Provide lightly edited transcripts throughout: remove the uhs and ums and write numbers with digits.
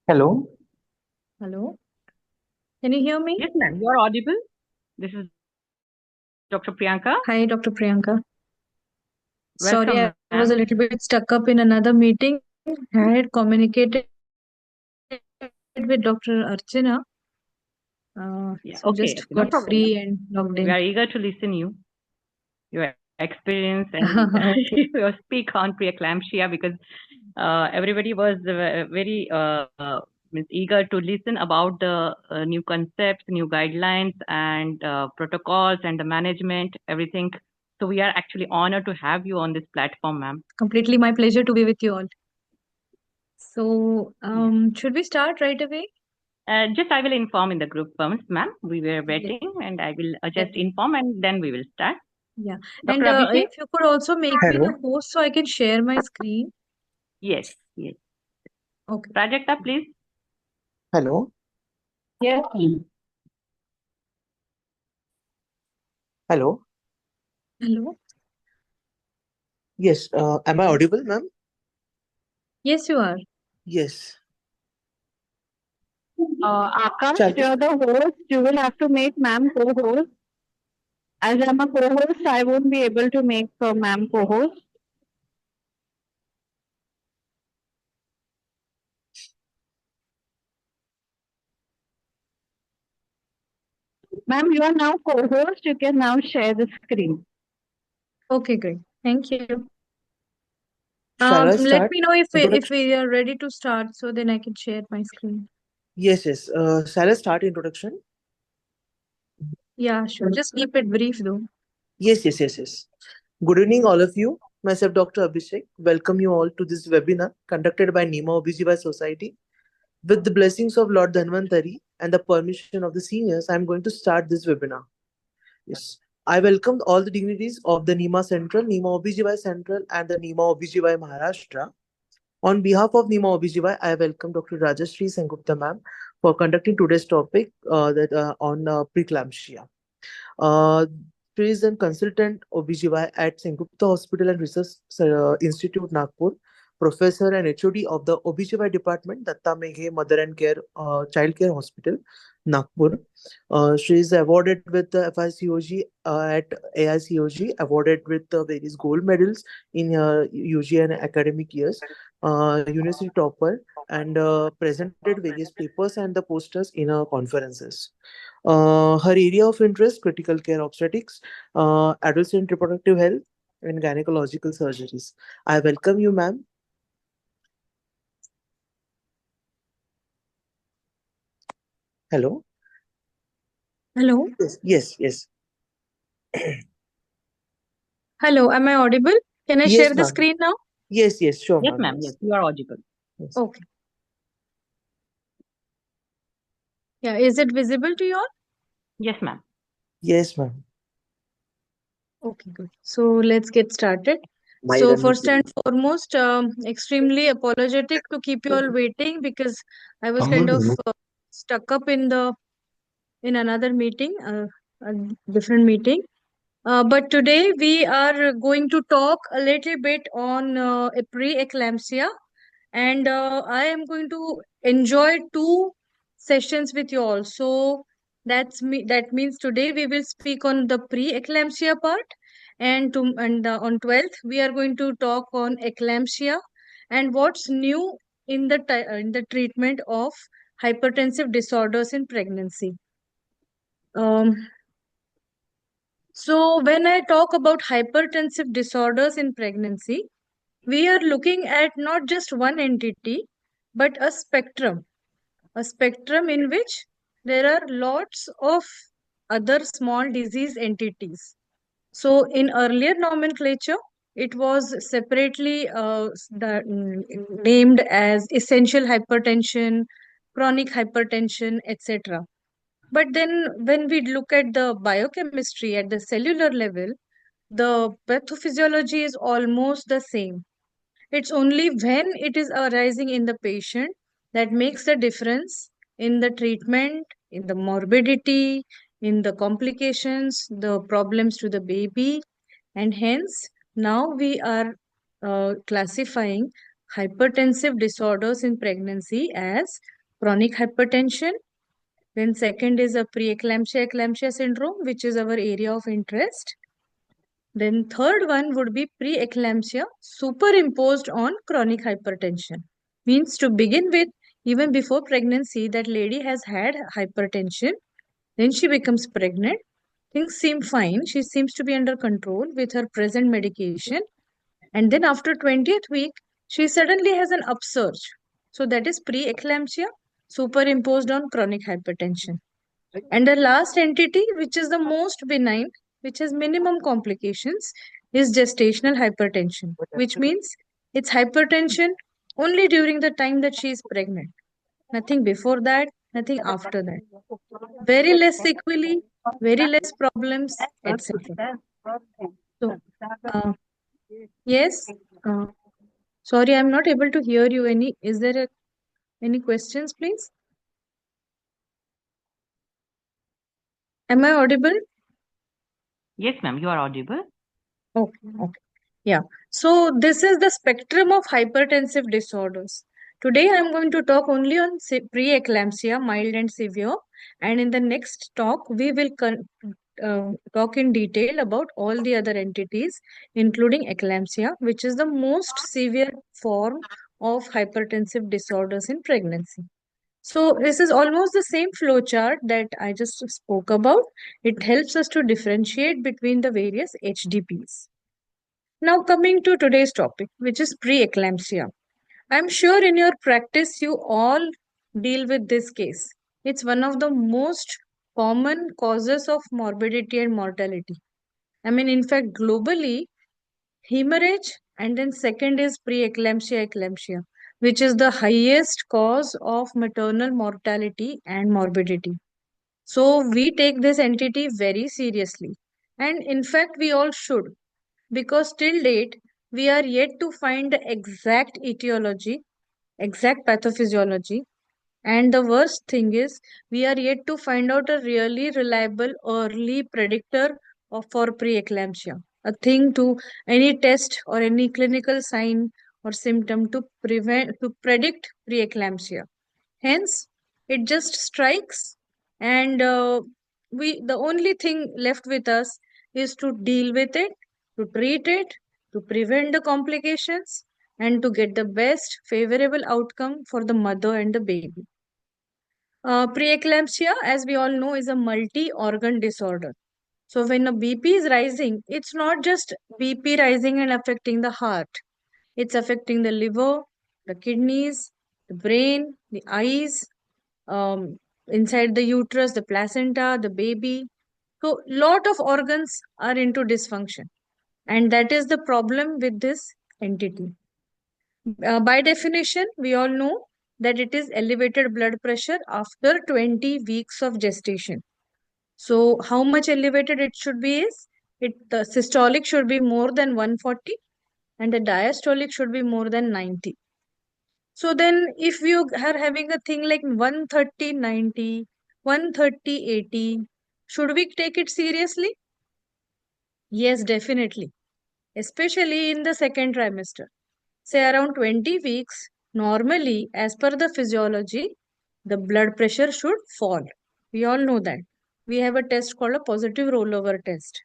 Hello. Hello, can you hear me? Yes, ma'am. You are audible. This is Dr. Priyanka. Hi, Dr. Priyanka. Sorry, Welcome, I was a ma'am. little bit stuck up in another meeting. I had communicated with Dr. Archana, Yeah, so okay, just okay, no got problem, ma'am. free and logged We in. are eager to listen you, your experience and Okay. your speak on preeclampsia because everybody was very means eager to listen about the new concepts, new guidelines, and protocols and the management, everything. So we are actually honored to have you on this platform, ma'am. Completely my pleasure to be with you all. So, Yeah. should we start right away? Just I will inform in the group once, ma'am. We were Yes, waiting, and I will just definitely. inform, and then we will start. Yeah. Dr. And Abhishek? if you could also make me the Hello. host so I can share my screen. Yes, yes. Okay. Prajakta, please. Hello. Yes, ma'am. Hello. Hello. Yes. Am I audible, ma'am? Yes, you are. Yes. Akash, Shall we? you're the host. You will have to make ma'am co-host. As I'm a co-host, I won't be able to make ma'am co-host. Ma'am, you are now co-host. You can now share the screen. Okay, great. Thank you. Shall I Let start me know if introduction? we are ready to start so then I can share my screen. Yes, yes. Shall I start introduction? Yeah, sure. Just keep it brief though. Yes, yes, yes, yes. Good evening, all of you. Myself, Dr. Abhishek. Welcome you all to this webinar conducted by Nima OBGY Society. With the blessings of Lord Dhanvantari and the permission of the seniors, I am going to start this webinar. Yes. I welcome all the dignitaries of the NEMA Central, NEMA OBGY Central, and the NEMA OBGY Maharashtra. On behalf of NEMA OBGY, I welcome Dr. Rajashri Sengupta ma'am for conducting today's topic that on preeclampsia. Uh, she is a consultant OBGY at Sengupta Hospital and Research Institute, Nagpur, professor and HOD of the OBGY department, Datta Meghe Mother and Care Child Care Hospital, Nagpur. She is awarded with the FICOG at AICOG, awarded with various gold medals in UG and academic years, university topper, and presented various papers and the posters in conferences. Her area of interest, critical care obstetrics, adolescent reproductive health, and gynecological surgeries. I welcome you, ma'am. Hello. Hello. Yes, yes, yes. Hello. Am I audible? Can I share Yes, the ma'am. screen now? Yes, yes, sure, Yes, ma'am. ma'am. Yes, Yes, you are audible. yes. Okay. Yeah. Is it visible to you all? Yes, ma'am. Yes, ma'am. Okay, good. So let's get started. My So run first and foremost, extremely apologetic to keep you all waiting because I was kind of stuck up in another meeting, a different meeting. But today we are going to talk a little bit on pre-eclampsia, and I am going to enjoy two sessions with you all. So that means today we will speak on the pre-eclampsia part, and on 12th we are going to talk on eclampsia and what's new in in the treatment of hypertensive disorders in pregnancy. Um, so, when I talk about hypertensive disorders in pregnancy, we are looking at not just one entity, but a spectrum in which there are lots of other small disease entities. So, in earlier nomenclature, it was separately named as essential hypertension, chronic hypertension, etc. But then, when we look at the biochemistry at the cellular level, the pathophysiology is almost the same. It's only when it is arising in the patient that makes the difference in the treatment, in the morbidity, in the complications, the problems to the baby, and hence now we are classifying hypertensive disorders in pregnancy as chronic hypertension. Then second is a preeclampsia syndrome, which is our area of interest. Then third one would be preeclampsia superimposed on chronic hypertension. Means to begin with, even before pregnancy, that lady has had hypertension. Then she becomes pregnant. Things seem fine. She seems to be under control with her present medication. And then after 20th week, she suddenly has an upsurge. So that is preeclampsia superimposed on chronic hypertension. And the last entity, which is the most benign, which has minimum complications, is gestational hypertension, which means it's hypertension only during the time that she is pregnant. Nothing before that, nothing after that. Very less sequelae, very less problems, etc. So, yes, uh, sorry, I'm not able to hear you. Is there any questions, please? Am I audible? Yes, ma'am, you are audible. Okay, okay. Yeah. So this is the spectrum of hypertensive disorders. Today I'm going to talk only on preeclampsia, mild and severe. And in the next talk, we will talk in detail about all the other entities, including eclampsia, which is the most severe form of hypertensive disorders in pregnancy. So this is almost the same flow chart that I just spoke about. It helps us to differentiate between the various HDPs. Now coming to today's topic, which is preeclampsia. I'm sure in your practice you all deal with this case. It's one of the most common causes of morbidity and mortality. I mean, in fact, globally, hemorrhage and then second is eclampsia, which is the highest cause of maternal mortality and morbidity. So we take this entity very seriously. And in fact, we all should, because till date, we are yet to find the exact etiology, exact pathophysiology. And the worst thing is, we are yet to find out a really reliable early predictor for preeclampsia, a thing to any test or any clinical sign or symptom to predict preeclampsia. Hence, it just strikes, and the only thing left with us is to deal with it, to treat it, to prevent the complications, and to get the best favorable outcome for the mother and the baby. Preeclampsia, as we all know, is a multi-organ disorder. So when a BP is rising, it's not just BP rising and affecting the heart. It's affecting the liver, the kidneys, the brain, the eyes, inside the uterus, the placenta, the baby. So lot of organs are into dysfunction. And that is the problem with this entity. By definition, we all know that it is elevated blood pressure after 20 weeks of gestation. So how much elevated it should be is, the systolic should be more than 140 and the diastolic should be more than 90. So then if you are having a thing like 130/90, 130/80, should we take it seriously? Yes, definitely. Especially in the second trimester. Say around 20 weeks, normally as per the physiology, the blood pressure should fall. We all know that. We have a test called a positive rollover test.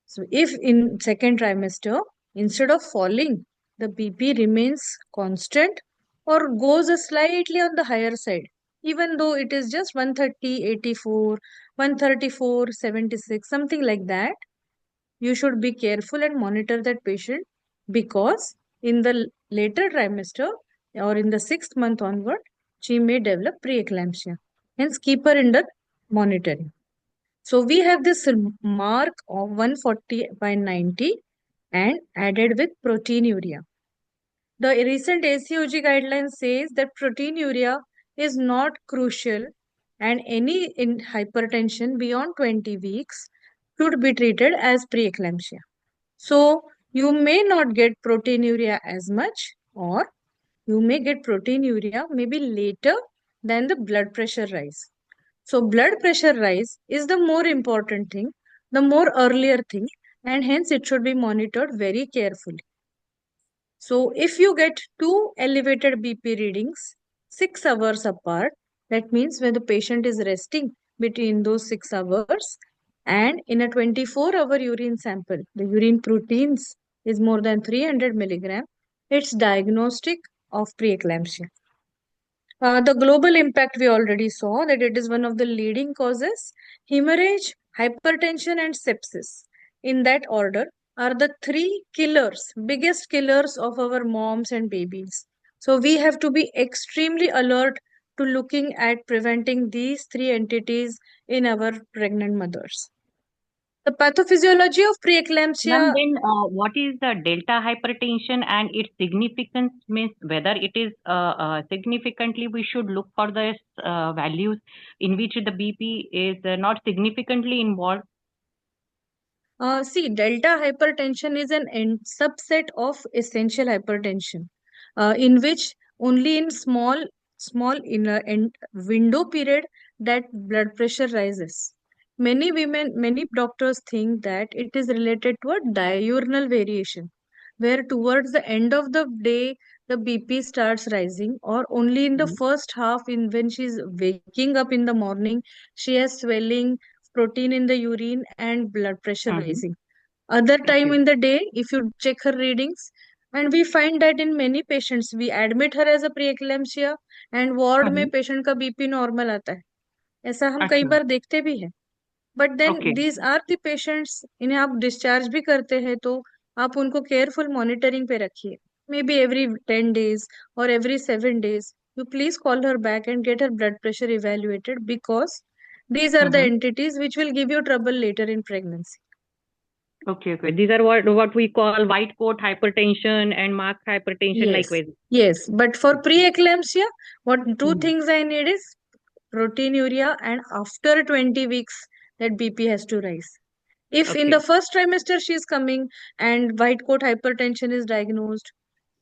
So if in second trimester, instead of falling, the BP remains constant or goes slightly on the higher side, even though it is just 130/84, 134/76, something like that, you should be careful and monitor that patient, because in the later trimester or in the 6th month onward, she may develop preeclampsia. Hence, keep her under monitoring. So we have this mark of 140/90 and added with proteinuria. The recent ACOG guidelines says that proteinuria is not crucial and any hypertension beyond 20 weeks should be treated as preeclampsia. So you may not get proteinuria as much, or you may get proteinuria maybe later than the blood pressure rise. So blood pressure rise is the more important thing, the more earlier thing, and hence it should be monitored very carefully. So if you get two elevated BP readings 6 hours apart, that means when the patient is resting between those 6 hours, and in a 24-hour urine sample, the urine proteins is more than 300 milligram, it's diagnostic of preeclampsia. The global impact we already saw that it is one of the leading causes. Hemorrhage, hypertension, and sepsis, in that order, are the three killers, biggest killers of our moms and babies. So we have to be extremely alert to looking at preventing these three entities in our pregnant mothers. The pathophysiology of Ma'am, preeclampsia. then what is the delta hypertension and its significance, means whether it is significantly we should look for the values in which the BP is not significantly involved. See, delta hypertension is an subset of essential hypertension, in which only in small in a window period that blood pressure rises. Many doctors think that it is related to a diurnal variation, where towards the end of the day the BP starts rising, or only in the Mhm. first half, in when she's waking up in the morning, she has swelling, protein in the urine, and blood pressure Mhm. rising. Other time Okay. in the day, if you check her readings, and we find that in many patients, we admit her as a preeclampsia and ward में Mhm. patient का BP normal आता है. ऐसा हम कई अच्छा. बार देखते भी हैं. But then Okay. these are the patients, इन्हें आप discharge भी करते हैं तो आप उनको careful monitoring पे रखिए. Maybe every 10 days or every 7 days, you please call her back and get her blood pressure evaluated, because these are the Mhm. entities which will give you trouble later in pregnancy. Okay, okay. These are what we call white coat hypertension and marked hypertension, Yes, likewise. yes. But for preeclampsia, what two Mhm. things I need is proteinuria, and after 20 weeks, that BP has to rise. If in Okay. the first trimester she is coming and white coat hypertension is diagnosed,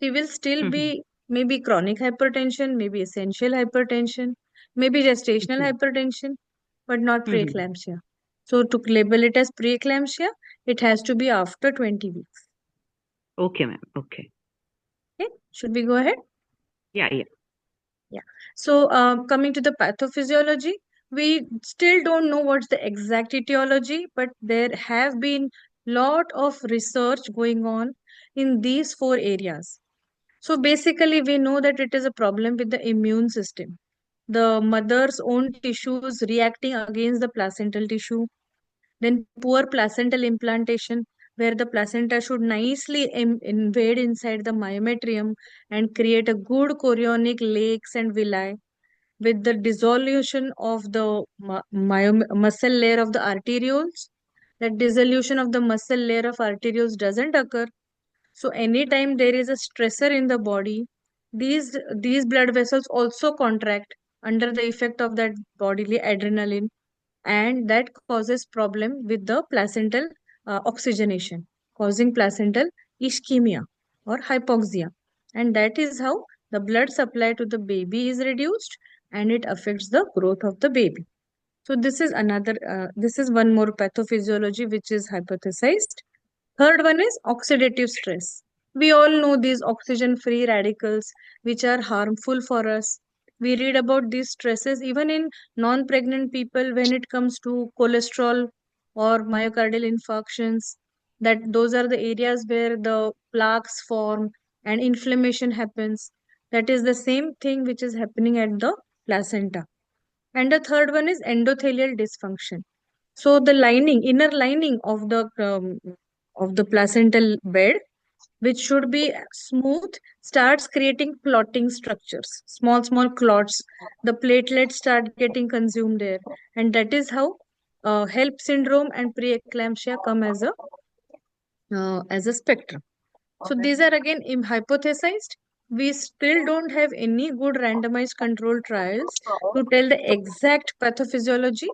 she will still Mhm. be maybe chronic hypertension, maybe essential hypertension, maybe gestational Okay. hypertension, but not Mhm. preeclampsia. So to label it as preeclampsia, it has to be after 20 weeks. Okay, ma'am. Okay. Okay, should we go ahead? Yeah, yeah. Yeah. So coming to the pathophysiology, we still don't know what's the exact etiology, but there have been lot of research going on in these four areas. So basically, we know that it is a problem with the immune system. The mother's own tissues reacting against the placental tissue, then poor placental implantation, where the placenta should nicely invade inside the myometrium and create a good chorionic lakes and villi. With the dissolution of the muscle layer of the arterioles, that dissolution of the muscle layer of arterioles doesn't occur. So anytime there is a stressor in the body, these blood vessels also contract under the effect of that bodily adrenaline, and that causes problem with the placental oxygenation, causing placental ischemia or hypoxia. And that is how the blood supply to the baby is reduced, and it affects the growth of the baby. So this is one more pathophysiology which is hypothesized. Third one is oxidative stress. We all know these oxygen free radicals which are harmful for us. We read about these stresses even in non pregnant people when it comes to cholesterol or myocardial infarctions. That those are the areas where the plaques form and inflammation happens. That is the same thing which is happening at the placenta. And the third one is endothelial dysfunction. So the inner lining of the placental bed, which should be smooth, starts creating clotting structures, small clots. The platelets start getting consumed there, and that is how HELP syndrome and preeclampsia come as a spectrum. So these are again hypothesized. We still don't have any good randomized control trials to tell the exact pathophysiology,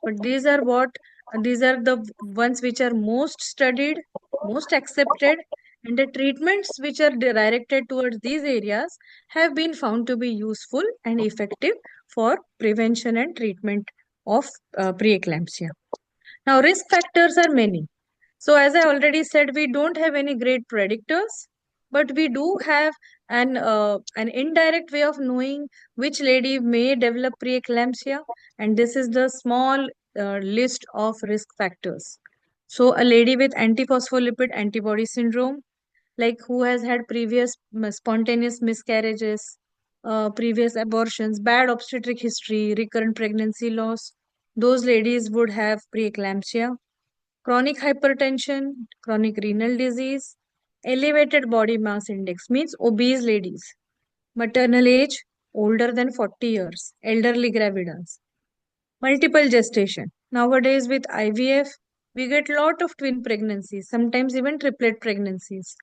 but these are the ones which are most studied, most accepted, and the treatments which are directed towards these areas have been found to be useful and effective for prevention and treatment of preeclampsia. Now, risk factors are many. So, as I already said, we don't have any great predictors. but we do have an indirect way of knowing which lady may develop preeclampsia, and this is the small list of risk factors. So, a lady with antiphospholipid antibody syndrome, like who has had previous spontaneous miscarriages, previous abortions, bad obstetric history, recurrent pregnancy loss, those ladies would have preeclampsia. Chronic hypertension, chronic renal disease, elevated body mass index means obese ladies, maternal age older than 40 years, elderly gravidas, multiple gestation. Nowadays with IVF, we get lot of twin pregnancies, sometimes even triplet pregnancies.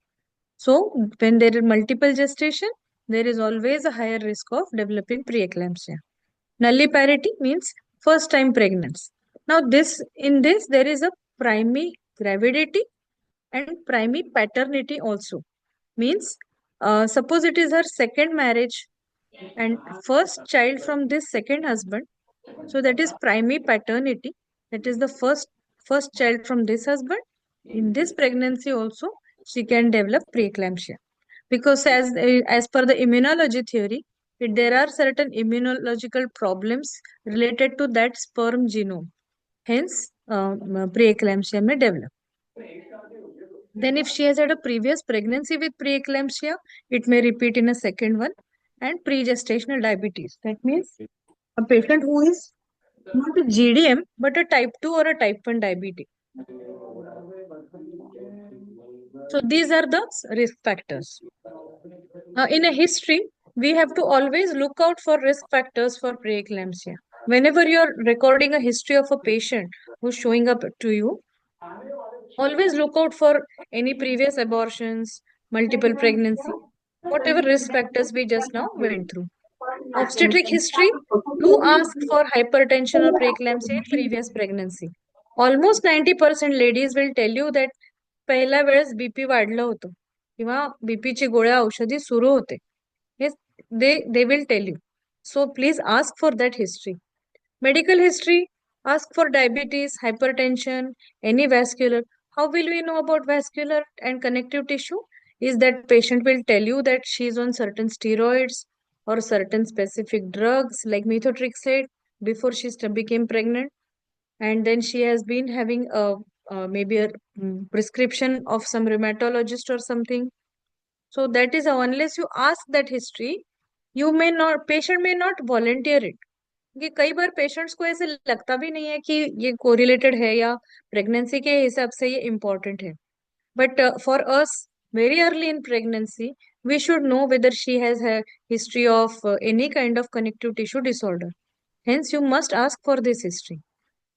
So when there is multiple gestation, there is always a higher risk of developing preeclampsia. Nulliparity means first time pregnancy. Now this there is a primary gravidity and primary paternity also. Means suppose it is her second marriage and first child from this second husband. So that is primary paternity. That is the first child from this husband. In this pregnancy also, she can develop preeclampsia because as per the immunology theory, there are certain immunological problems related to that sperm genome. Hence, preeclampsia may develop. Then, if she has had a previous pregnancy with preeclampsia, it may repeat in a second one. And pregestational diabetes. That means a patient who is not a GDM but a type 2 or a type 1 diabetes. So these are the risk factors. Now, in a history, we have to always look out for risk factors for preeclampsia. Whenever you're recording a history of a patient who's showing up to you, always look out for any previous abortions, multiple pregnancy, whatever risk factors we just now went through. Obstetric history, do ask for hypertension or preeclampsia in previous pregnancy. Almost 90% ladies will tell you that पहिल्या वेळेस BP वाढलं होतं किंवा बीपीची गोळ्या औषधी सुरू होते. They will tell you. So please ask for that history. Medical history, ask for diabetes, hypertension, any vascular. How will we know about vascular and connective tissue? Is that patient will tell you that she is on certain steroids or certain specific drugs like methotrexate before she became pregnant, and then she has been having maybe a prescription of some rheumatologist or something. So that is how, unless you ask that history, patient may not volunteer it. कि कई बार patients को ऐसे लगता भी नहीं है कि ये कोरिलेटेड है या प्रेगनेंसी के हिसाब से ये इम्पोर्टेंट है. But for us, very early in pregnancy, we should know whether she has a history of any kind of connective tissue disorder. Hence, you must ask for this history.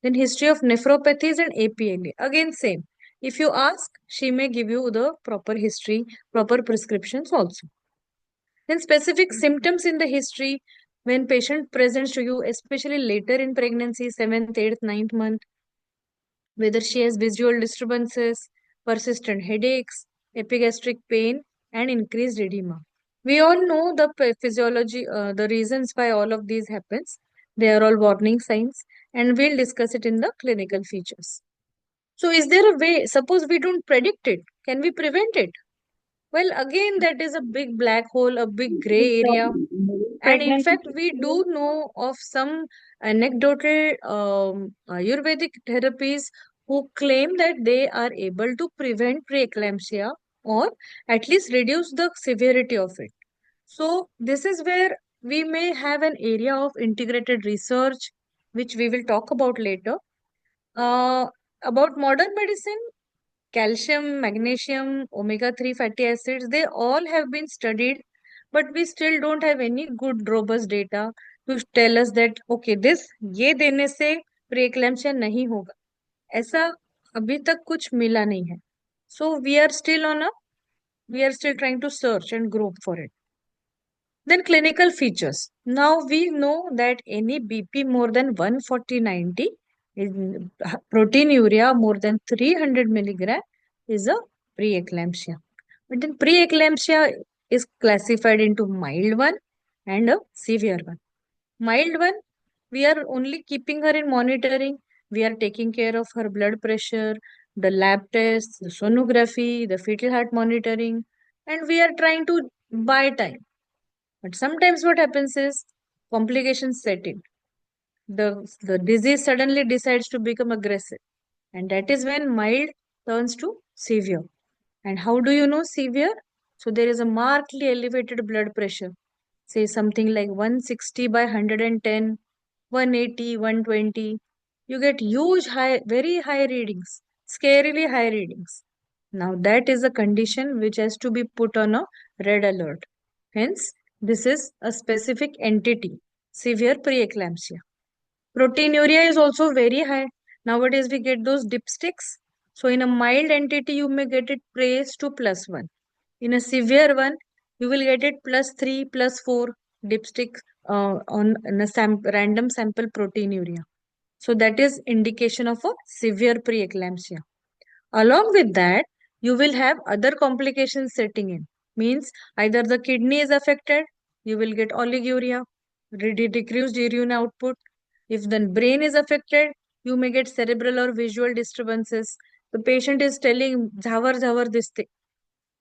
Then history of nephropathies and APLA. Again, same. If you ask, she may give you the proper history, proper prescriptions also. Then specific symptoms in the history when patient presents to you, especially later in pregnancy, 7th, 8th, 9th month, whether she has visual disturbances, persistent headaches, epigastric pain, and increased edema. We all know the physiology, the reasons why all of these happens. They are all warning signs, and we'll discuss it in the clinical features. So, is there a way? Suppose we don't predict it, can we prevent it? Well, again, that is a big black hole, a big gray area. And in fact, we do know of some anecdotal Ayurvedic therapies who claim that they are able to prevent preeclampsia or at least reduce the severity of it. So, this is where we may have an area of integrated research, which we will talk about later. About modern medicine, calcium, magnesium, omega-3 fatty acids, they all have been studied, but we still don't have any good robust data to tell us that okay, ये देने से preeclampsia नहीं होगा. ऐसा अभी तक कुछ मिला नहीं है. So we are still trying to search and grope for it. Then clinical features. Now we know that any BP more than 140/90, proteinuria more than 300 milligram is a preeclampsia. But then preeclampsia is classified into mild one and a severe one. Mild one, we are only keeping her in monitoring. We are taking care of her blood pressure, the lab tests, the sonography, the fetal heart monitoring, and we are trying to buy time. But sometimes what happens is complications set in. The disease suddenly decides to become aggressive, and that is when mild turns to severe. And how do you know severe? So there is a markedly elevated blood pressure, say something like 160 by 110, 180, 120. You get huge high, very high readings, scarily high readings. Now that is a condition which has to be put on a red alert. Hence, this is a specific entity, severe preeclampsia. Proteinuria is also very high. Nowadays we get those dipsticks. So in a mild entity, you may get it praised to +1. In a severe one, you will get it +3, +4 dipstick on in a random sample proteinuria. So that is indication of a severe preeclampsia. Along with that, you will have other complications setting in. Means either the kidney is affected, you will get oliguria, decreased urine output. If the brain is affected, you may get cerebral or visual disturbances. The patient is telling jhavar jhavar this thing.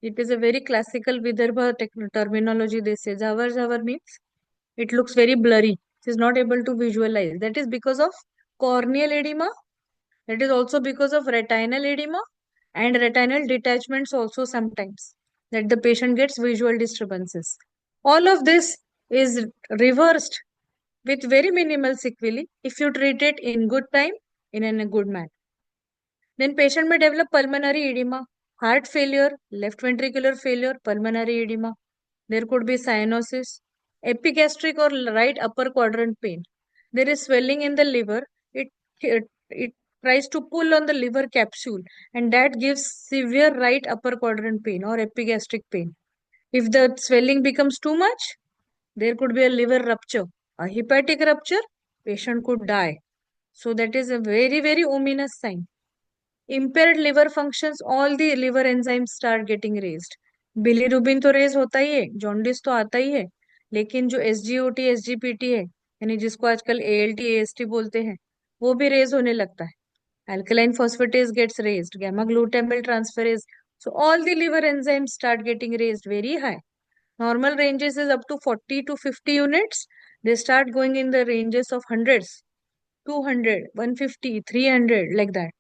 It is a very classical Vidarbha terminology. They say jhavar jhavar means it looks very blurry. It is not able to visualize. That is because of corneal edema. That is also because of retinal edema and retinal detachments also sometimes, that the patient gets visual disturbances. All of this is reversed with very minimal sequelae if you treat it in good time, in a good manner. Then patient may develop pulmonary edema, heart failure, left ventricular failure, pulmonary edema. There could be cyanosis, epigastric or right upper quadrant pain. There is swelling in the liver. It tries to pull on the liver capsule, and that gives severe right upper quadrant pain or epigastric pain. If the swelling becomes too much, there could be a liver rupture, a hepatic rupture, patient could die. So that is a very, very ominous sign. Impaired liver functions, all the liver enzymes start getting raised. Bilirubin तो raise होता ही है, jaundice तो आता ही है, लेकिन जो SGOT SGPT है, यानी जिसको आजकल ALT AST बोलते हैं, वो भी रेज होने लगता है. Alkaline phosphatase gets raised, gamma glutamyl transferase. So all the liver enzymes start getting raised very high. Normal ranges is up to 40 to 50 units. They start going in the ranges of hundreds, 200, 150, 300, like that.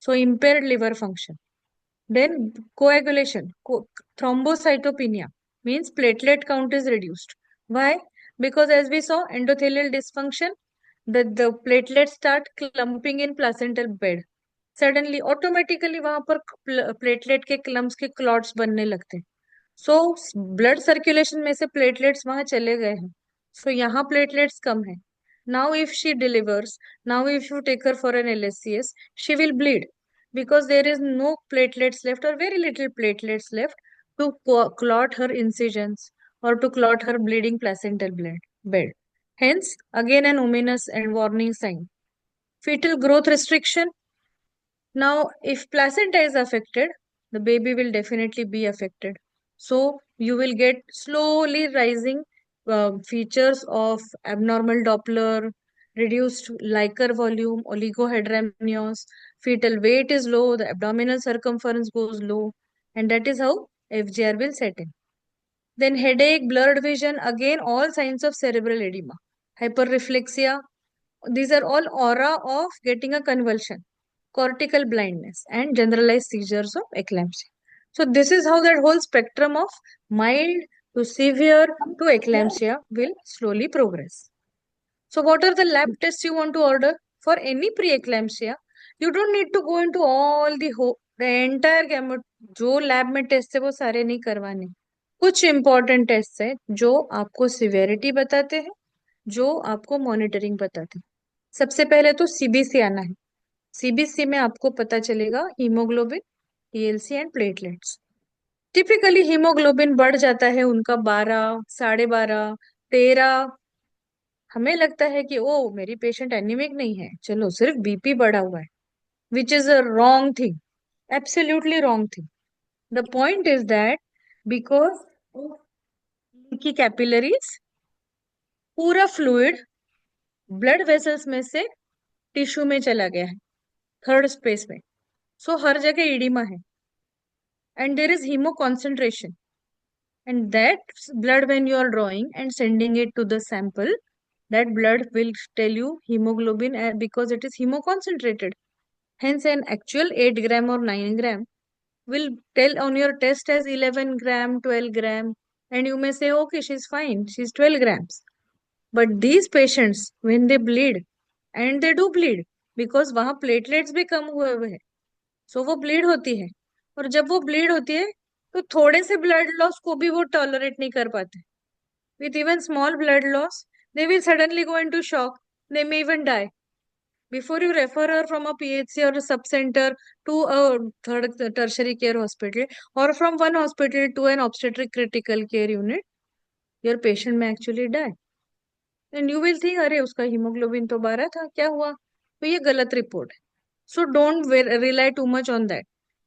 So impaired liver function. Then coagulation, thrombocytopenia means platelet count is reduced. Why? Because as we saw, endothelial dysfunction, the platelets start clumping in placental bed. Suddenly, automatically वहां पर platelet के clumps के clots बनने लगते हैं. So blood circulation में से platelets वहां चले गए हैं. सो यहाँ प्लेटलेट्स कम है. Now if she delivers, now if you take her for an LSCS, she will bleed because there is no platelets left or very little platelets left to clot her incisions or to clot her bleeding placental bed. Hence, again an ominous and warning sign. Fetal growth restriction. Now, if placenta is affected, the baby will definitely be affected. So, you will get slowly rising features of abnormal Doppler, reduced Leica volume, oligohydramnios, fetal weight is low, the abdominal circumference goes low, and that is how FGR will set in. Then headache, blurred vision, again all signs of cerebral edema. Hyperreflexia, these are all aura of getting a convulsion, cortical blindness, and generalized seizures of eclampsia. So this is how that whole spectrum of mild to severe to eclampsia will slowly progress. So what are the lab tests you want to order? For any preeclampsia, you don't need to go into all the entire gamut. जो lab में test है वो सारे नहीं करवाने. कुछ important test है जो आपको सिवियरिटी बताते हैं, जो आपको मॉनिटरिंग बताते हैं. सबसे पहले तो CBC आना है. CBC में आपको पता चलेगा haemoglobin, TLC and platelets. Typically haemoglobin बढ़ जाता है उनका 12, 12.5, 13. हमें लगता है कि ओ मेरी पेशेंट एनीमिक नहीं है, चलो सिर्फ BP बढ़ा हुआ है, which is a wrong thing, absolutely wrong thing. The point is that because की कैपिलरीज, पूरा फ्लूइड ब्लड वेसल्स में से टिश्यू में चला गया है, थर्ड स्पेस में. सो हर जगह इडिमा है, and there is haemoconcentration. And that blood, when you are drawing and sending it to the sample, that blood will tell you hemoglobin because it is hemoconcentrated. Hence, an actual 8 gram or 9 gram will tell on your test as 11 gram, 12 gram, and you may say, okay, she's fine, she's 12 grams. But these patients, when they bleed, and they do bleed, because वहाँ platelets भी कम हुए हुए हैं, so वो bleed होती है, और जब वो bleed होती है, तो थोड़े से blood loss को भी वो tolerate नहीं कर पाते. With even small blood loss, they will suddenly go into shock. They may even die. Before you refer her from a PHC or a sub-center to a tertiary care hospital, or from one hospital to an obstetric critical care unit, your patient may actually die. And you will think, अरे उसका hemoglobin तो 12 था, क्या हुआ? तो ये गलत report है. So don't rely too much on that.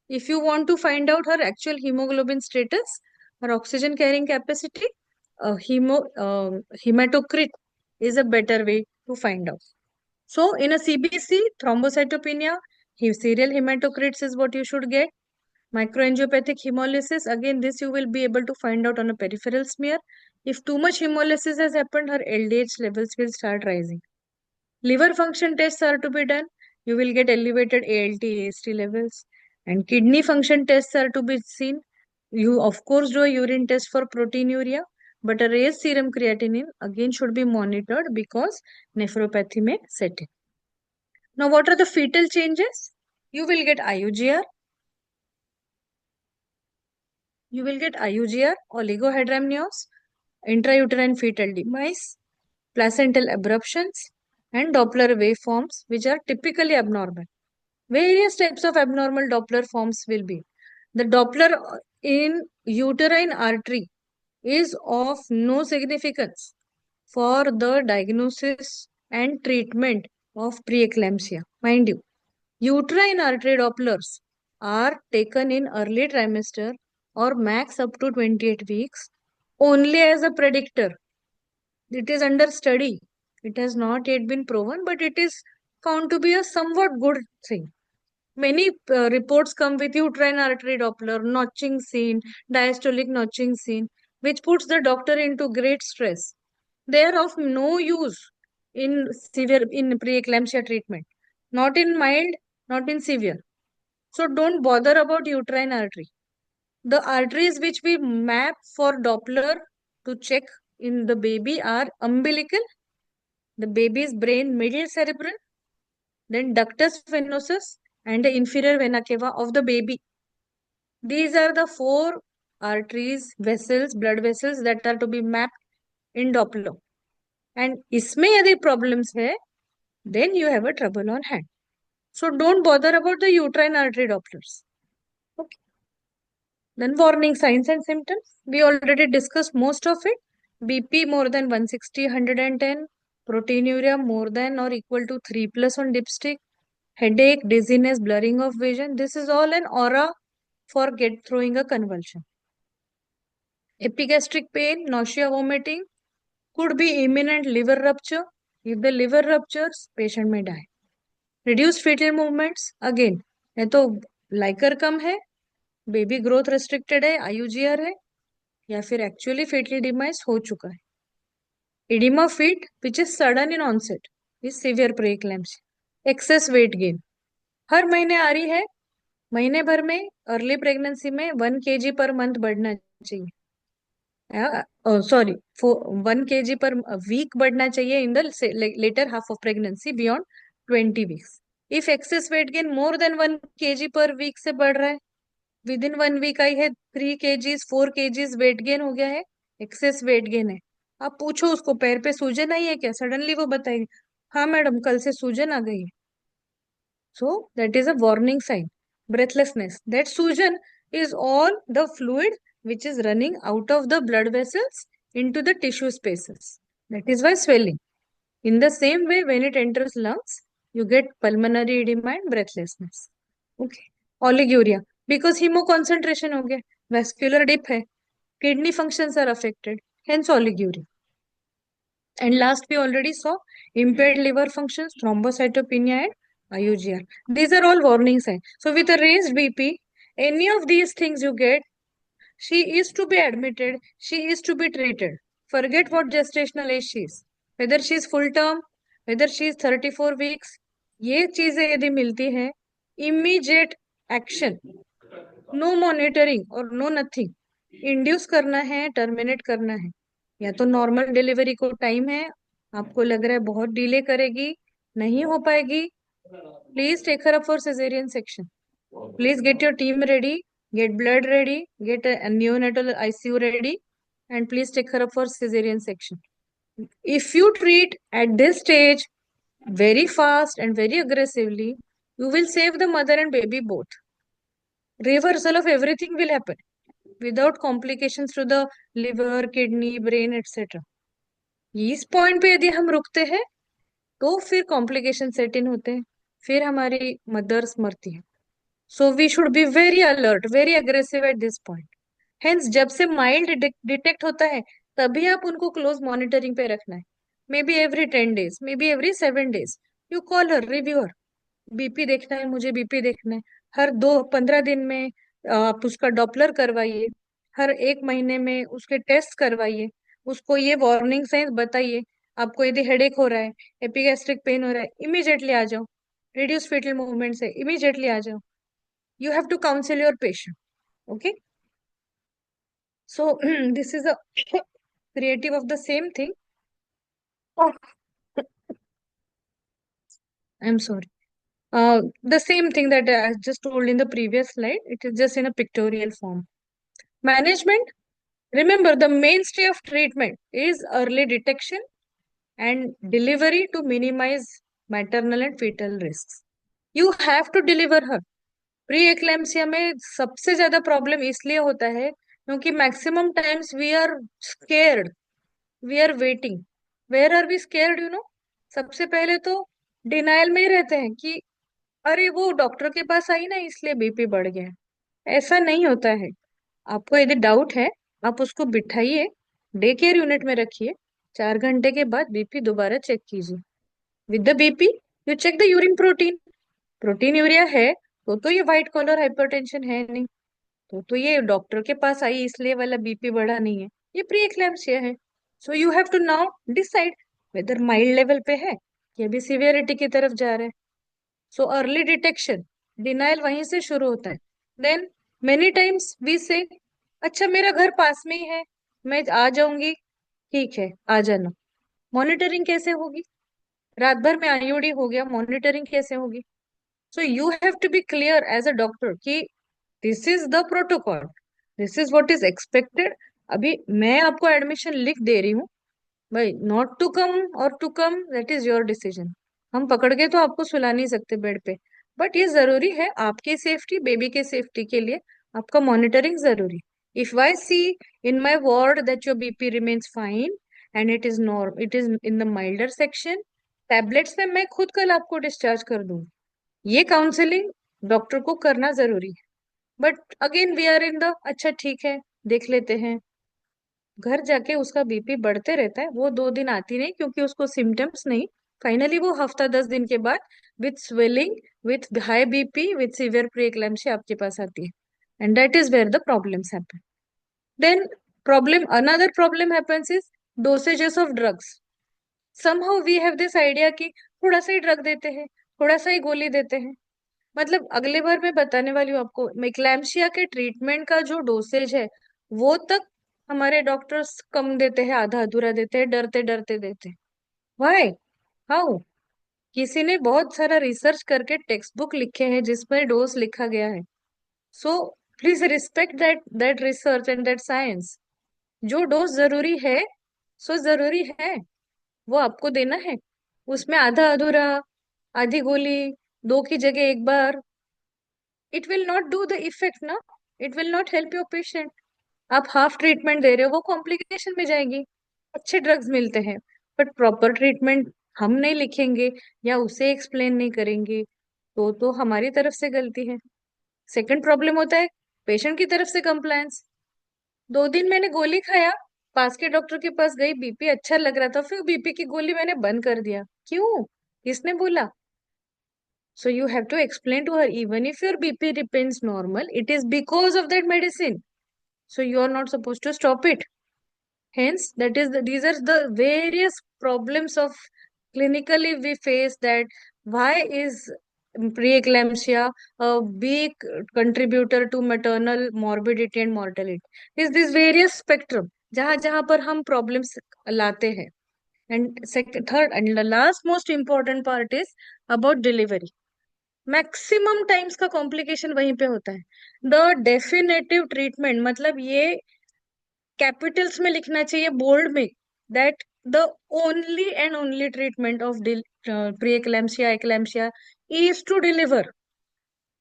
If you want to find out her actual hemoglobin status, her oxygen carrying capacity, hematocrit is a better way to find out. So in a CBC, thrombocytopenia, serial hematocrits is what you should get. Microangiopathic hemolysis, again, this you will be able to find out on a peripheral smear. If too much hemolysis has happened, her LDH levels will start rising. Liver function tests are to be done. You will get elevated ALT, AST levels. And kidney function tests are to be seen. You, of course, do a urine test for proteinuria, but a raised serum creatinine again should be monitored because nephropathy may set in. Now, what are the fetal changes? You will get IUGR. You will get IUGR, oligohydramnios, intrauterine fetal demise, placental abruptions, and Doppler waveforms, which are typically abnormal. Various types of abnormal Doppler forms will be. The Doppler in uterine artery is of no significance for the diagnosis and treatment of preeclampsia. Mind you, uterine artery Dopplers are taken in early trimester or max up to 28 weeks only as a predictor. It is under study. It has not yet been proven, but it is found to be a somewhat good thing. Many reports come with uterine artery Doppler, notching seen, diastolic notching seen, which puts the doctor into great stress. They are of no use in preeclampsia treatment, not in mild, not in severe. So don't bother about uterine artery. The arteries which we map for Doppler to check in the baby are umbilical, the baby's brain middle cerebral, then ductus venosus, and the inferior vena cava of the baby. These are the 4 arteries, vessels, blood vessels that are to be mapped in Doppler. And इसमें यदि problems है, then you have a trouble on hand. So don't bother about the uterine artery Dopplers. Okay. Then warning signs and symptoms. We already discussed most of it. BP more than 160, 110. Proteinuria more than or equal to 3+ on dipstick. Headache, dizziness, blurring of vision. This is all an aura for throwing a convulsion. Epigastric pain, nausea, vomiting. Could be imminent liver rupture. If the liver ruptures, patient may die. Reduced fetal movements. Again, या तो Likert कम है, baby growth restricted है, IUGR है, या फिर actually फेटल demise हो चुका है. Edema feet, which is sudden in onset, is severe preeclampsia. Excess weight gain. हर महीने आ रही है, महीने भर में अर्ली प्रेगनेंसी में 1 kg पर मंथ बढ़ना चाहिए. Sorry, 1 kg per week बढ़ना चाहिए in the later half of pregnancy beyond 20 weeks. If excess weight gain more than 1 kg per week से बढ़ रहा है, within 1 week आई है 3 kgs 4 kgs weight gain हो गया है, excess weight gain है. आप पूछो उसको पैर पे सूजन आई है क्या, सडनली वो बताएगी हाँ मैडम कल से सूजन आ गई है. So that is a warning sign. Breathlessness. That सूजन is all the fluid which is running out of the blood vessels into the tissue spaces. That is why swelling. In the same way, when it enters lungs, you get pulmonary edema and breathlessness. Okay. Oliguria. Because hemoconcentration हो गया, vascular dip है, kidney functions are affected, hence oliguria. And last we already saw impaired liver functions, thrombocytopenia and IUGR. These are all warning signs. So with a raised BP, any of these things you get, she is to be admitted, she is to be treated. Forget what gestational age she is. Whether she is full term, whether she is 34 weeks, ये चीजें यदि मिलती है, immediate action, no monitoring और no nothing, induce करना है, terminate करना है। या तो नॉर्मल डिलीवरी को टाइम है, आपको लग रहा है बहुत डिले करेगी, नहीं हो पाएगी, please take her up for caesarean section. Please get your team ready, get blood ready, get a neonatal ICU ready, and please take her up for cesarean section. If you treat at this stage very fast and very aggressively, you will save the mother and baby both. Reversal of everything will happen without complications to the liver, kidney, brain, etc. इस point पे यदि हम रुकते हैं तो फिर complication set इन होते हैं, फिर हमारी मदर्स मरती है. So we should be very alert, very aggressive at this point. Hence, जब से माइल्ड डिटेक्ट होता है तभी आप उनको क्लोज मॉनिटरिंग पे रखना है. May be every 10 days, may be every 7 days. You call her, review her. BP देखना है, मुझे बीपी देखना है. हर 15 दिन में आप उसका डॉपलर करवाइए. हर 1 महीने में उसके टेस्ट करवाइए. उसको ये वार्निंग साइंस बताइए. आपको यदि हेडेक हो रहा है, एपिगैस्ट्रिक पेन हो रहा है, इमीडिएटली आ जाओ. रिड्यूस फीटल मूवमेंट से इमीडिएटली आ जाओ. You have to counsel your patient. Okay. So this is a creative of the same thing. Oh, I'm sorry. The same thing that I just told in the previous slide. It is just in a pictorial form. Management. Remember, the mainstay of treatment is early detection and delivery to minimize maternal and fetal risks. You have to deliver her. Pre eclampsia में सबसे ज्यादा problem इसलिए होता है क्योंकि maximum times we are scared, we are waiting. Where are we scared, you know? सबसे पहले तो डिनायल में ही रहते हैं कि अरे वो डॉक्टर के पास आई ना इसलिए बीपी बढ़ गया. ऐसा नहीं होता है. आपको यदि डाउट है, आप उसको बिठाइए, डे केयर यूनिट में रखिए, 4 घंटे के बाद बीपी दोबारा चेक कीजिए. With the BP you check the urine protein. Proteinuria है तो ये व्हाइट कॉलर हाइपरटेंशन है नहीं. तो ये डॉक्टर के पास आई इसलिए वाला बीपी बढ़ा नहीं है, ये प्री एक्लैम्सिया है. So you have to now decide whether mild level पे है कि अभी सिवियरिटी की तरफ जा रहा है. सो अर्ली डिटेक्शन, डिनाइल वहीं से शुरू होता है. देन मेनी टाइम्स वी से अच्छा मेरा घर पास में ही है, मैं आ जाऊंगी, ठीक है आ जाना. मॉनिटरिंग कैसे होगी? रात भर में आईओडी हो गया, मॉनिटरिंग कैसे होगी? So you have to be clear as a doctor कि this is the protocol, this is what is expected. अभी मैं आपको एडमिशन लिख दे रही हूँ भाई, नॉट टू कम और to come that is your decision. हम पकड़ के तो आपको सुला नहीं सकते बेड पे, बट ये जरूरी है आपकी सेफ्टी, बेबी के सेफ्टी के लिए आपका मॉनिटरिंग जरूरी. If I see in my ward that your BP remains fine and it is in the milder section, tablets में मैं खुद कल आपको डिस्चार्ज कर दूंगी. ये काउंसलिंग डॉक्टर को करना जरूरी है. But again we are in the अच्छा ठीक है देख लेते हैं. घर जाके उसका बीपी बढ़ते रहता है, वो 2 दिन आती नहीं क्योंकि उसको सिम्टम्स नहीं. फाइनली वो हफ्ता 10 दिन के बाद with swelling, with high BP, with severe pre eclampsia आपके पास आती है. And that is where the problems happen. Then another problem happens is dosages of drugs. somehow we have this idea कि थोड़ा सा ही ड्रग देते हैं, थोड़ा सा ही गोली देते हैं. मतलब अगले बार मैं बताने वाली हूँ आपको, मेक्लैम्सिया के ट्रीटमेंट का जो डोसेज है वो तक हमारे डॉक्टर्स कम देते हैं, आधा अधूरा देते हैं, डरते डरते देते हैं. वाई? हाउ? किसी ने बहुत सारा रिसर्च करके टेक्स्ट बुक लिखे हैं जिसमें डोज लिखा गया है. So please respect that research and that science. जो डोज जरूरी है सो जरूरी है, वो आपको देना है. उसमें आधा अधूरा, आधी गोली, 2 की जगह 1 बार, it will not do the effect ना. It will not help your patient. आप हाफ ट्रीटमेंट दे रहे हो, वो कॉम्प्लिकेशन में जाएगी. अच्छे ड्रग्स मिलते हैं बट प्रॉपर ट्रीटमेंट हम नहीं लिखेंगे या उसे एक्सप्लेन नहीं करेंगे तो हमारी तरफ से गलती है. सेकंड प्रॉब्लम होता है पेशेंट की तरफ से कंप्लायंस. 2 दिन मैंने गोली खाया, पास के डॉक्टर के पास गई, बीपी अच्छा लग रहा था, फिर बीपी की गोली मैंने बंद कर दिया. क्यों? किसने बोला? So you have to explain to her, even if your BP remains normal, it is because of that medicine. So you are not supposed to stop it. Hence, these are the various problems of clinically we face, that why is preeclampsia a big contributor to maternal morbidity and mortality. Is this various spectrum जहां जहां पर हम problems लाते हैं. And second, third, and the last most important part is about delivery. Maximum times का complication वहीं पे होता है. द डेफिनेटिव ट्रीटमेंट, मतलब ये कैपिटल्स में लिखना चाहिए, बोल्ड में, that the only and only treatment of pre eclampsia eclampsia is to deliver.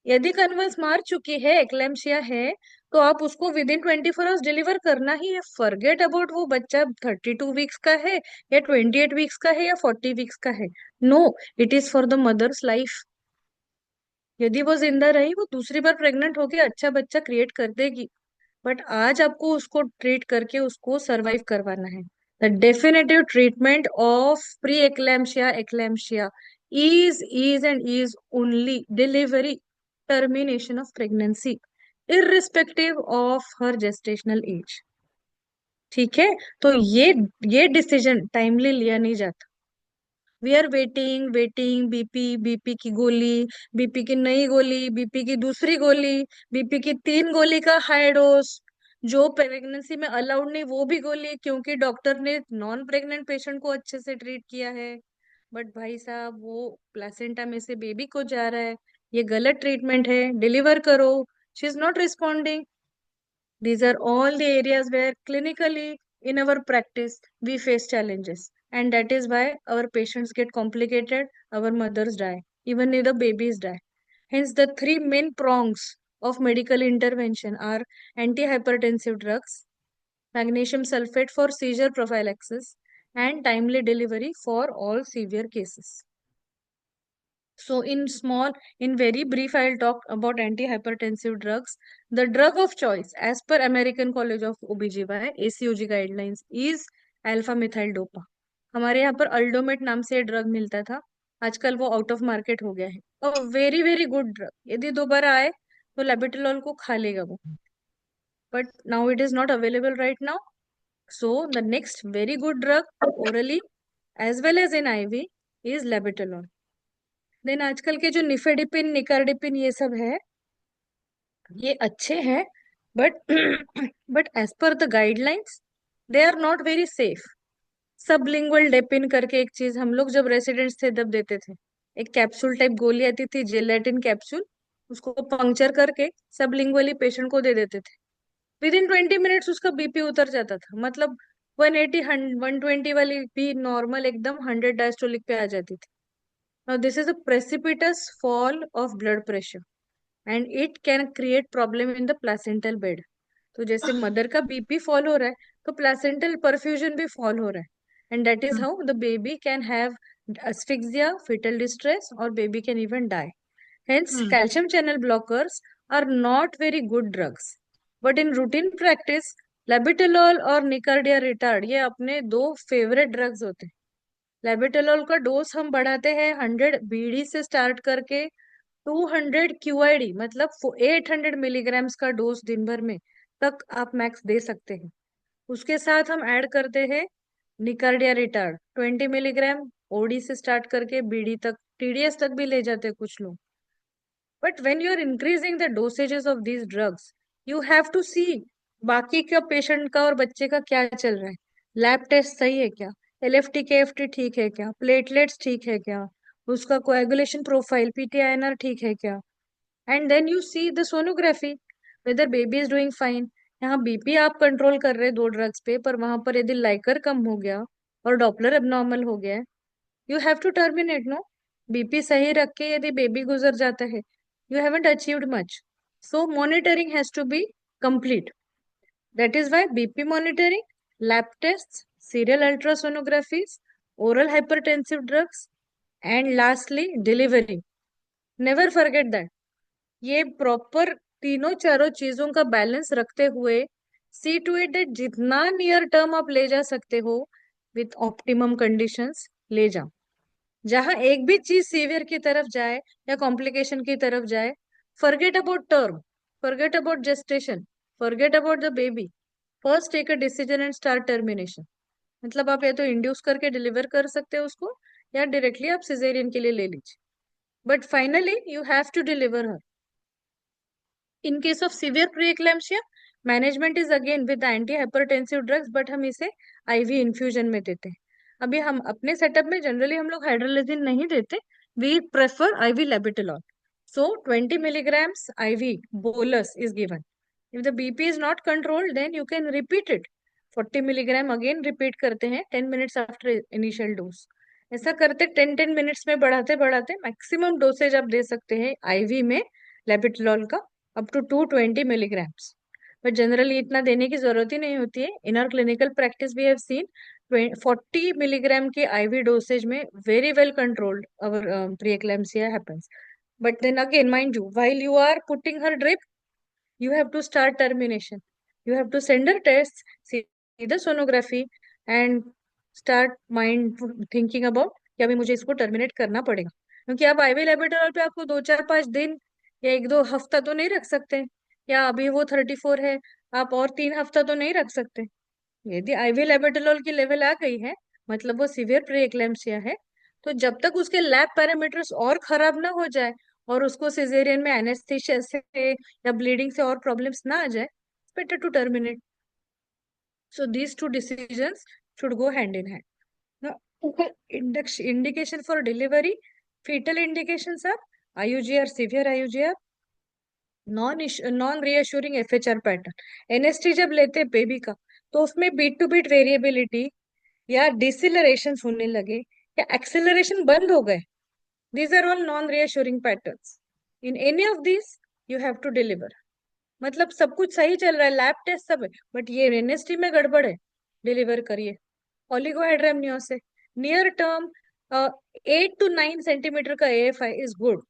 यदि कन्वल्स मार चुकी है, एक्लैम्सिया है, तो आप उसको विद इन 24 आवर्स डिलीवर करना ही है. फॉरगेट अबाउट वो बच्चा 32 वीक्स का है या 28 वीक्स का है या 40 वीक्स का है. No, it is for the mother's life. यदि वो जिंदा रही, वो दूसरी बार प्रेग्नेंट होके अच्छा बच्चा क्रिएट कर देगी. बट आज आपको उसको ट्रीट करके उसको सरवाइव करवाना है. The definitive treatment of pre eclampsia eclampsia is and is only delivery, termination of pregnancy, irrespective of her gestational age. ठीक है. तो ये डिसीजन टाइमली लिया नहीं जाता. वी आर वेटिंग, बीपी की गोली, बीपी की नई गोली, बीपी की दूसरी गोली, बीपी की 3 गोली का हाई डोज, जो प्रेगनेंसी में अलाउड नहीं वो भी गोली, क्योंकि डॉक्टर ने नॉन प्रेग्नेंट पेशेंट को अच्छे से ट्रीट किया है. बट भाई साहब, वो प्लेसेंटा में से बेबी को जा रहा है. ये गलत ट्रीटमेंट है. डिलीवर करो. She is not responding. These are all the areas where clinically in our practice we face challenges, and that is why our patients get complicated, our mothers die, even if the babies die. Hence, the three main prongs of medical intervention are antihypertensive drugs, magnesium sulfate for seizure prophylaxis, and timely delivery for all severe cases. So in very brief, I'll talk about antihypertensive drugs. The drug of choice, as per American College of OBGYN ACOG guidelines, is alpha methyl dopa. हमारे यहाँ पर अल्डोमेट नाम से drug मिलता था, आजकल वो out of market हो गया है. A very very good drug. यदि दोबारा आए तो लेबेटलॉल को खा लेगा वो. But now it is not available right now. So the next very good drug orally as well as in IV is labetalol. Then आजकल के जो निफेडिपिन, निकार्डिपिन, ये सब है, ये अच्छे हैं, but but as per the guidelines they are not very safe. Sublingual Depin करके एक चीज हम लोग जब रेसिडेंट्स थे तब देते थे. एक कैप्सूल टाइप गोली आती थी, जेलेटिन कैप्सूल, उसको पंक्चर करके सबलिंगुअली पेशेंट को दे देते थे. विद इन 20 मिनट्स उसका बीपी उतर जाता था. मतलब 180 120 वाली भी नॉर्मल एकदम 100 डायस्टोलिक पे आ जाती थी. Now, this is a precipitous fall of blood pressure and it can create problem in the placental bed. तो जैसे मदर का बीपी फॉल हो रहा है, तो प्लेसेंटल परफ्यूजन भी फॉल हो रहा है. And that is how the baby can have asphyxia, fetal distress, or baby can even die. Hence, calcium channel blockers are not very good drugs. But in routine practice, labetalol और nicardia retard ये अपने दो favourite drugs होते हैं. लेबेटलॉल का dose हम बढ़ाते हैं 100 बीडी से स्टार्ट करके 200 क्यूआईडी, मतलब 800 मिलीग्राम्स का डोज दिन भर में तक आप मैक्स दे सकते हैं. उसके साथ हम ऐड करते हैं निकार्डिया रिटार्ड 20 मिलीग्राम, ओडी से स्टार्ट करके बीडी तक, टीडीएस तक भी ले जाते हैं कुछ लोग. But when you are increasing the dosages of these drugs, you have to see बाकी का पेशेंट का और बच्चे का क्या चल रहा है. लैब टेस्ट सही है क्या, एलएफटी केएफटी ठीक है क्या, प्लेटलेट्स ठीक है क्या, उसका कोएगुलेशन प्रोफाइल पीटीआईएनआर ठीक है क्या. And then you see the sonography whether baby is doing fine. यहाँ बीपी आप कंट्रोल कर रहे हैं दो ड्रग्स पे, पर वहां पर यदि लाइकर कम हो गया और डॉपलर एबनॉर्मल हो गया है, you have to terminate. No, BP सही रख के यदि बेबी गुजर जाता है, you haven't achieved much. So monitoring has to be complete. That is why BP monitoring, lab tests, serial ultrasonographies, oral hypertensive drugs, and lastly delivery. Never forget that. ये proper तीनों चारों चीजों का बैलेंस रखते हुए सी टू इट दैट जितना near term आप ले जा सकते हो विथ ऑप्टिमम कंडीशंस ले जाओ. जहां एक भी चीज सीवियर की तरफ जाए या कॉम्प्लिकेशन की तरफ जाए, forget about term, forget about gestation. forget about the baby. First take a decision and start termination. मतलब आप या तो इंड्यूस करके डिलीवर कर सकते हो उसको, या डायरेक्टली आप सिजेरियन के लिए ले लीजिए, but finally you have to deliver her. In case of severe preeclampsia, management is again with antihypertensive drugs, but हम इसे IV infusion में देते हैं. अभी हम अपने सेटअप में जनरली हम लोग हाइड्रोलिजिन नहीं देते, we prefer IV labetalol. So 20 milligrams IV bolus is given. If the BP is not controlled, then you can repeat it. 40 milligram again repeat करते हैं 10 minutes after initial dose. ऐसा करते 10 minutes में बढ़ाते बढ़ाते मैक्सिमम डोसेज आप दे सकते हैं IV में लेबिटलॉल का up to 220 milligrams. But generally इतना देने की जरूरत ही नहीं होती है. In our clinical practice we have seen 40 milligram के IV डोसेज में very well controlled our preeclampsia happens. But then again, mind you, while you are putting her drip, you have to start termination. You have to send her tests, see the sonography, and start mind thinking about कि अभी मुझे इसको terminate करना पड़ेगा, क्योंकि आप IV लेबिटोल पे आपको 2-4-5 दिन या 1-2 हफ्ता तो नहीं रख सकते, या अभी वो 34 है, आप और 3 हफ्ता तो नहीं रख सकते. यदि IV लेबिटोल की लेवल आ गई है, मतलब वो सीवियर प्री-एक्लेम्सिया है, तो जब तक उसके लैब पैरामीटर्स और खराब ना हो जाए और उसको सिजेरियन में एनेस्थीसिया से या ब्लीडिंग से और प्रॉब्लम्स ना आ जाए, better to terminate. So these two decisions should go hand in hand. Indication for delivery, fetal indications are IUGR, severe IUGR, non reassuring FHR pattern. NST जब लेते हैं बेबी का, तो उसमें बीट टू बीट वेरिएबिलिटी या डिसिलरेशन होने लगे या एक्सेलरेशन बंद हो गए, these are all non reassuring patterns. In any of these you have to deliver. मतलब सब कुछ सही चल रहा है, लैब टेस्ट सब है, बट ये एनएसटी में गड़बड़ है, डिलीवर करिए. ओलिगोहाइड्रामनियोसिस नियर टर्म 8 to 9 सेंटीमीटर का AFI इज गुड.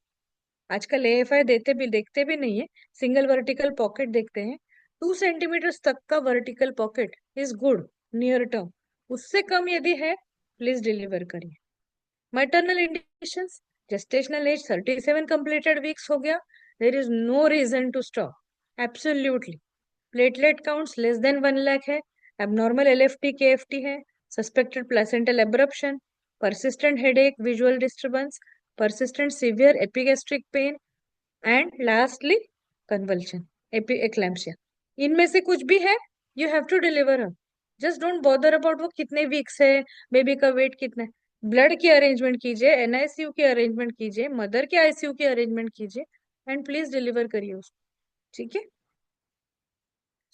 आजकल AFI देखते भी नहीं है, सिंगल वर्टिकल पॉकेट देखते हैं. 2 सेंटीमीटर तक का vertical pocket is good near term. उससे कम यदि है, प्लीज डिलीवर करिए. Maternal indications, gestational age 37 completed weeks हो गया, there is no reason to stop. Absolutely. Platelet counts less than 1 lakh है, abnormal LFT KFT है, suspected placental abruption, persistent headache, visual disturbance, persistent severe epigastric pain, and lastly convulsion, eclampsia. इनमें से कुछ भी है, you have to deliver her. Just don't bother about वो कितने weeks है, बेबी का वेट कितना है. ब्लड की अरेंजमेंट कीजिए, NICU की अरेंजमेंट कीजिए, मदर के ICU की अरेंजमेंट कीजिए, एंड प्लीज डिलीवर करिए उसको. ठीक है.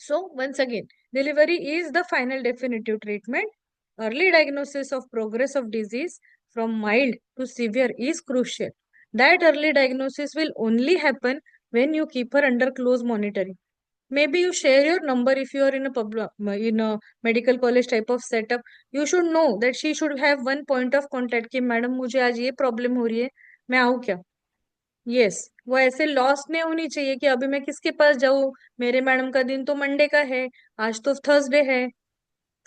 So once again, delivery is the final definitive treatment. Early diagnosis of progress of disease from mild to severe is crucial. That early diagnosis will only happen when you keep her under close monitoring. Maybe you share your number if you are in a medical college type of setup. You should know that she should have one point of contact कि madam मुझे आज ये problem हो रही है, मैं आऊँ क्या. यस, वो ऐसे लॉस्ट नहीं होनी चाहिए कि अभी मैं किसके पास जाऊं, मेरे मैडम का दिन तो मंडे का है, आज तो थर्सडे है.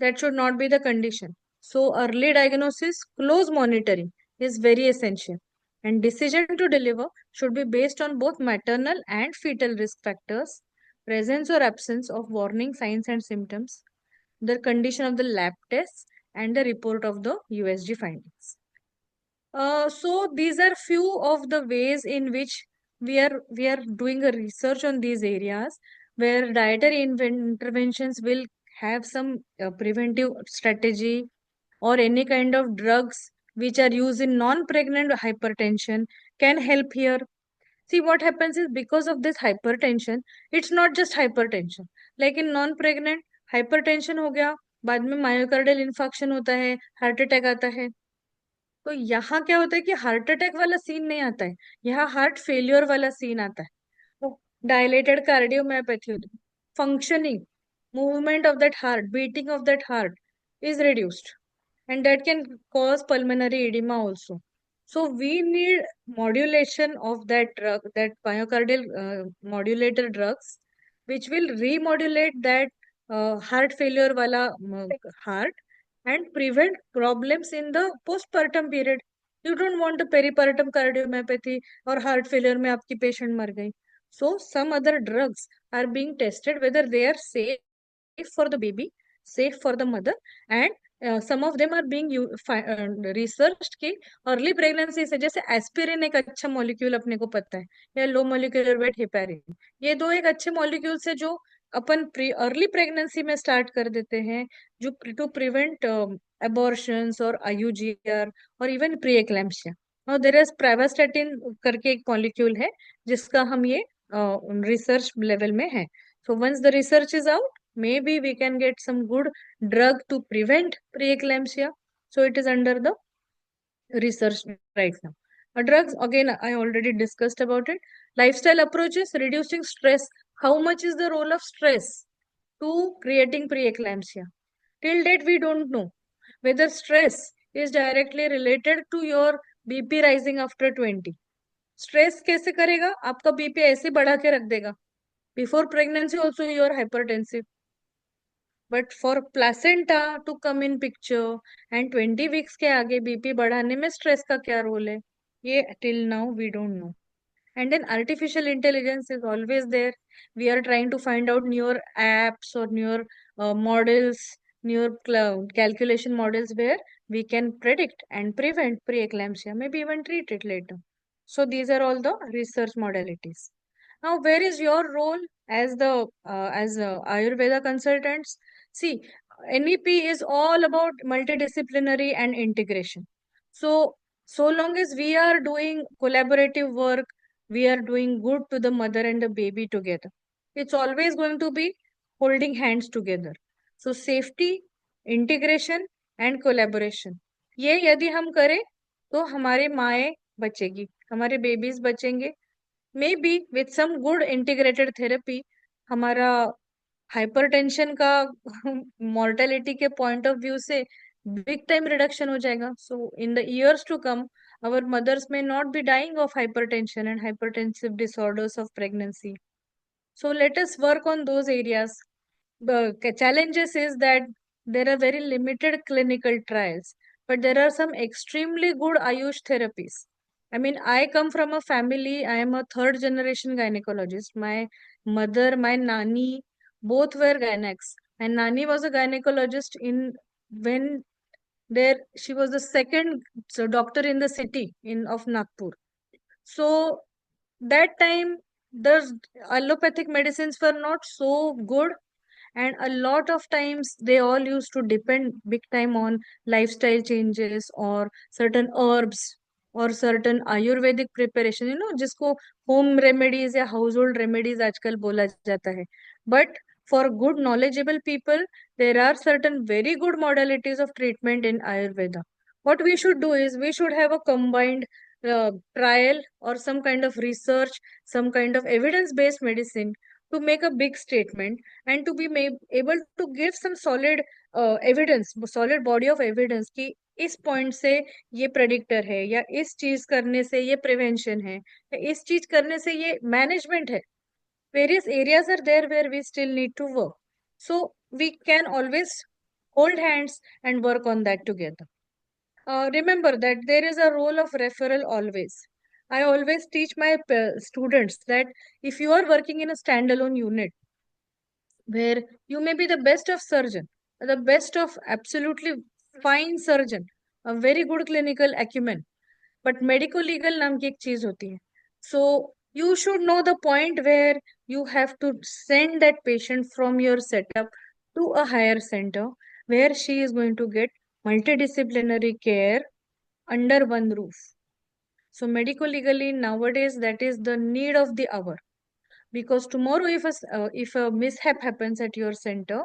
That should not be the condition. So early diagnosis, close monitoring is very essential, and decision to deliver should be based on both maternal and fetal risk factors, presence or absence of warning signs and symptoms, the condition of the lab tests, and the report of the USG findings. So these are few of the ways in which we are doing a research on these areas, where dietary interventions will have some preventive strategy, or any kind of drugs which are used in non-pregnant hypertension can help here. See, what happens is, because of this hypertension, it's not just hypertension. Like in non-pregnant, hypertension हो गया, बाद में myocardial infarction होता है, heart attack आता है. तो यहाँ क्या होता है कि हार्ट अटैक वाला सीन नहीं आता है, यहाँ हार्ट फेलियर वाला सीन आता है. तो डायलेटेड कार्डियोमायोपैथी होती है, functioning, movement of that heart, beating of that heart is reduced, and that can cause pulmonary edema also. So we need modulation of that drug, that myocardial modulator drugs, which will remodulate that heart failure wala heart, and prevent problems in the postpartum period. You don't want the peripartum cardiomyopathy और heart failure में आपकी patient मर गई. So some other drugs are being tested whether they are safe for the baby, safe for the mother, and some of them are being researched कि early pregnancy से, जैसे aspirin एक अच्छा molecule अपने को पता है, या लो मॉलिक्यूलर वेट हेपारिन, ये दो एक अच्छे मॉलिक्यूल से जो अपन अर्ली प्रेगनेंसी में स्टार्ट कर देते हैं, जो टू प्रिवेंट अबॉर्शंस और आईयूजीआर और इवन प्री एक्लैम्पसिया. और देयर इज प्रेवास्टैटिन करके एक मॉलिक्यूल है जिसका हम ये रिसर्च लेवल में है. So once the research is out, maybe we can get some good drug to prevent preeclampsia. So it is under the research right now. Drugs, again, I already discussed about it. Lifestyle approaches, reducing stress. How much is the role of stress to creating preeclampsia? Till date, we don't know whether stress is directly related to your BP rising after 20. Stress कैसे करेगा? आपका BP ऐसे बढ़ा के रख देगा. Before pregnancy also you are hypertensive. But for placenta to come in picture and 20 weeks के आगे बीपी बढ़ाने में स्ट्रेस का क्या रोल है, ये till now we don't know. And then artificial intelligence is always there. We are trying to find out newer apps or newer models, newer calculation models where we can predict and prevent preeclampsia, maybe even treat it later. So these are all the research modalities. Now, where is your role as the Ayurveda consultants? See, NEP is all about multidisciplinary and integration. So long as we are doing collaborative work, we are doing good to the mother and the baby together. It's always going to be holding hands together. So safety, integration and collaboration. ये यदि हम करें तो हमारे माएँ बचेगी, हमारे babies बचेंगे. May be with some good integrated therapy हमारा हाइपरटेंशन का मॉर्टेलिटी के पॉइंट ऑफ व्यू से बिग टाइम रिडक्शन हो जाएगा. So in the years to come our mothers may not be dying of hypertension and hypertensive disorders of pregnancy. So let us work on those areas. The challenges is that there are very limited clinical trials, but there are some extremely good Ayush therapies. I mean, I come from a family, I am a third generation gynecologist. My mother, my nani, both were gynecs. And nani was a gynecologist in when there she was the second doctor in the city in of Nagpur. So that time the allopathic medicines were not so good, and a lot of times they all used to depend big time on lifestyle changes or certain herbs or certain ayurvedic preparation, जिसको home remedies या household remedies आजकल बोला जाता है. But for good knowledgeable people, there are certain very good modalities of treatment in Ayurveda. What we should do is we should have a combined trial or some kind of research, some kind of evidence-based medicine to make a big statement and to be able to give some solid evidence, solid body of evidence कि इस point से ये predictor है, या इस चीज करने से ये प्रिवेंशन है, या इस चीज करने से ये मैनेजमेंट है. Various areas are there where we still need to work. So we can always hold hands and work on that together. Remember that there is a role of referral always. I always teach my students that if you are working in a standalone unit where you may be the best of surgeon, the best of absolutely fine surgeon, a very good clinical acumen, but medico legal नाम की एक चीज होती है. So you should know the point where you have to send that patient from your setup to a higher center where she is going to get multidisciplinary care under one roof. So medico legally nowadays that is the need of the hour, because tomorrow if a mishap happens at your center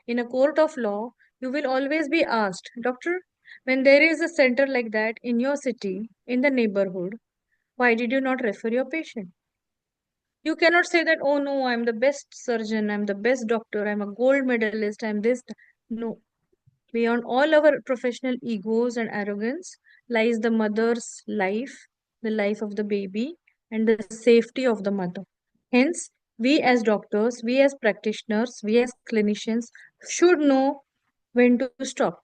in a court of law, you will always be asked, doctor, when there is a center like that in your city, in the neighborhood, why did you not refer your patient? You cannot say that, oh no, I'm the best surgeon, I'm the best doctor, I'm a gold medalist, I'm this. No. Beyond all our professional egos and arrogance lies the mother's life, the life of the baby, and the safety of the mother. Hence, we as doctors, we as practitioners, we as clinicians should know when to stop.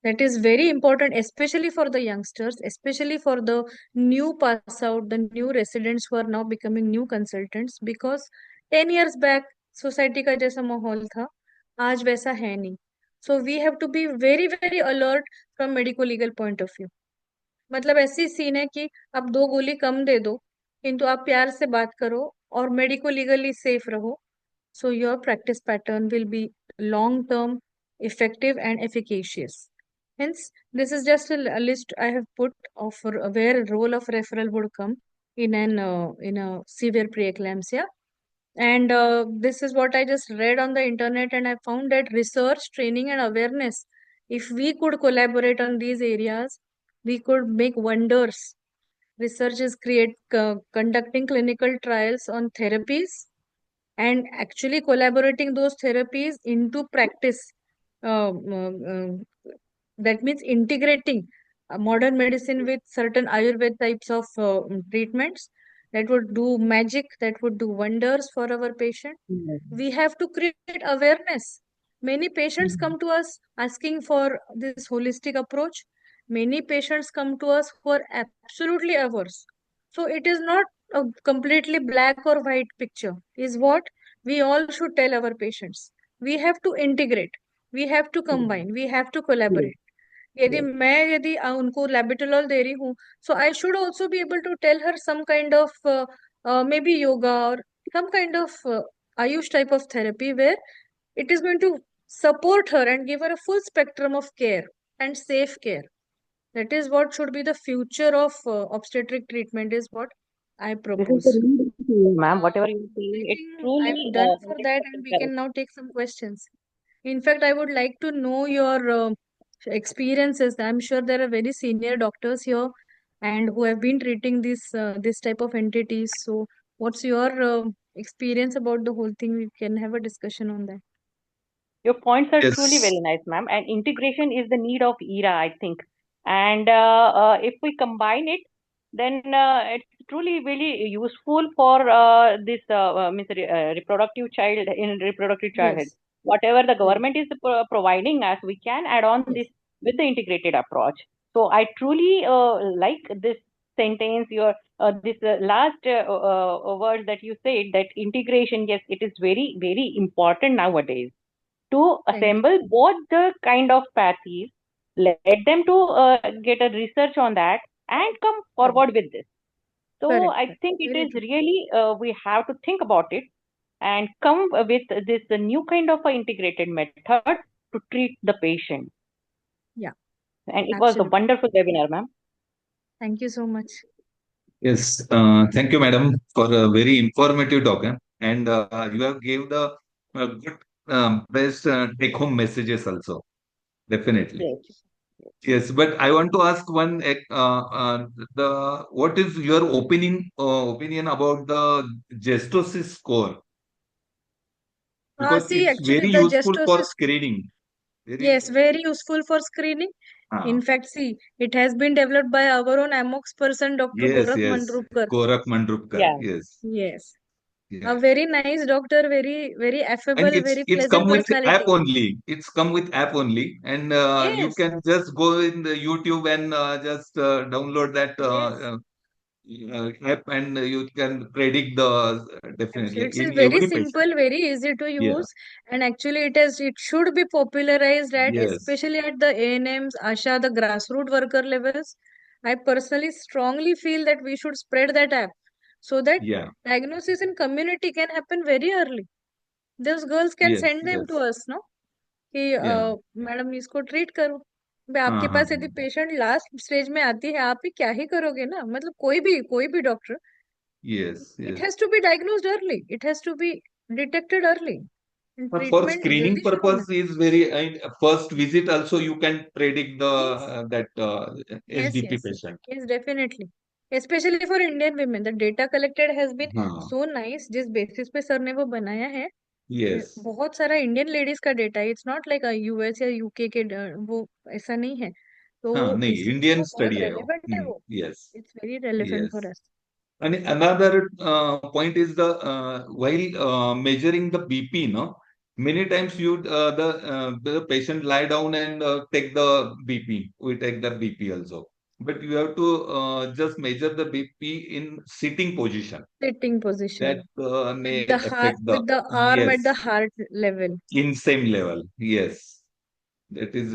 That is very important, especially for the youngsters, especially for the new pass out, the new residents who are now becoming new consultants. Because 10 years back, society का जैसा माहौल था, आज वैसा है नहीं. So we have to be very, very alert from medico legal point of view. मतलब ऐसी सीन है कि आप 2 गोली कम दे दो, किंतु आप प्यार से बात करो और मेडिको लीगली सेफ रहो. So your practice pattern will be long term, effective, and efficacious. Hence, this is just a list I have put of where role of referral would come in a severe preeclampsia. And this is what I just read on the internet, and I found that research, training, and awareness, if we could collaborate on these areas, we could make wonders. Research is conducting clinical trials on therapies and actually collaborating those therapies into practice. That means integrating modern medicine with certain Ayurveda types of treatments that would do magic, that would do wonders for our patient. We have to create awareness. Many patients come to us asking for this holistic approach. Many patients come to us who are absolutely averse. So it is not a completely black or white picture, is what we all should tell our patients. We have to integrate, we have to combine, we have to collaborate. यदि उनको labetalol दे रही हूँ, so I should also be able to tell her some kind of maybe yoga or some kind of Ayush type of therapy where it is going to support her and give her a full spectrum of care and safe care. That is what should be the future of obstetric treatment, is what I This is propose. the real issue, ma'am. Whatever I you're saying, it's think truly I'm done for that, 100% and we correct. can now take some questions. In fact, I would like to know your experiences. I'm sure there are very senior doctors here and who have been treating this type of entities. So, what's your experience about the whole thing? We can have a discussion on that. Your points are truly Yes. very nice, ma'am. And integration is the need of era, I think. And if we combine it, then it's truly really useful for this reproductive child in reproductive childhood. Yes. Whatever the Right. government is providing us, we can add on Yes. this with the integrated approach. So I truly like this sentence, your this last word that you said, that integration. Yes, it is very, very important nowadays to Thank you. assemble both the kind of pathies, let them to get a research on that and come Correct. forward with this. So Correct. I Correct. think it Very is true. really we have to think about it and come with this new kind of a integrated method to treat the patient. Yeah. And it was a Absolutely. wonderful webinar, ma'am. Thank you so much. Yes. Thank you, madam, for a very informative talk. And you have gave the good best take-home messages also. Definitely. Yes. Yes, but I want to ask one. The what is your opinion about the gestosis score? Because See, it's actually, very the useful for gestosis, screening. yes, very useful for screening. In fact, see, it has been developed by our own AMOX person, Dr. Yes, Gorak yes. Mandrupkar. Gorak Mandrupkar. Yeah. Yes. Yes. Yeah. A very nice doctor, very, very And affable, very it's come pleasant with app personality. only. It's come with app only, and you Yes, can just go in the YouTube and just download that yes. app, and you can predict the definitely Absolutely. in It's very every patient. simple, very easy to Yeah. use, and actually it should be popularized Yes. especially at the ANMs, ASHA, the grassroots worker levels. I personally strongly feel that we should spread that app so that Yeah. diagnosis in community can happen very early. Those girls can Yes. send them Yes. to us, no? कि Yeah. Madam इसको treat करो. भाई आपके पास यदि patient last stage में आती है, आप ही क्या ही करोगे ना. मतलब कोई भी doctor, Yes. it Yes. has to be diagnosed early, it has to be detected early, and But for treatment screening जल्दी शुरू होना. purpose is very first visit also you can predict the Yes, that yes, SDP yes, patient. yes, definitely. Especially for Indian women, the data collected has been हाँ. so nice. जिस basis पे sir ने वो बनाया है, Yes. बहुत सारा Indian ladies का डेटा है. इट्स नॉट लाइक यूएस या यूके के वो ऐसा नहीं है. तो हाँ नहीं इसलिए इंडियन वो बहुत स्टडी है वो. रेलेवेंट है वो. Yes. It's very relevant Yes. For us. And another point is the while measuring the BP, no, Many times the patient lie down and take the BP. We take the BP also, but you have to just measure the BP in sitting position. Sitting That position may with the heart, affect the with the arm at the yes heart level. in same level. Yes, that is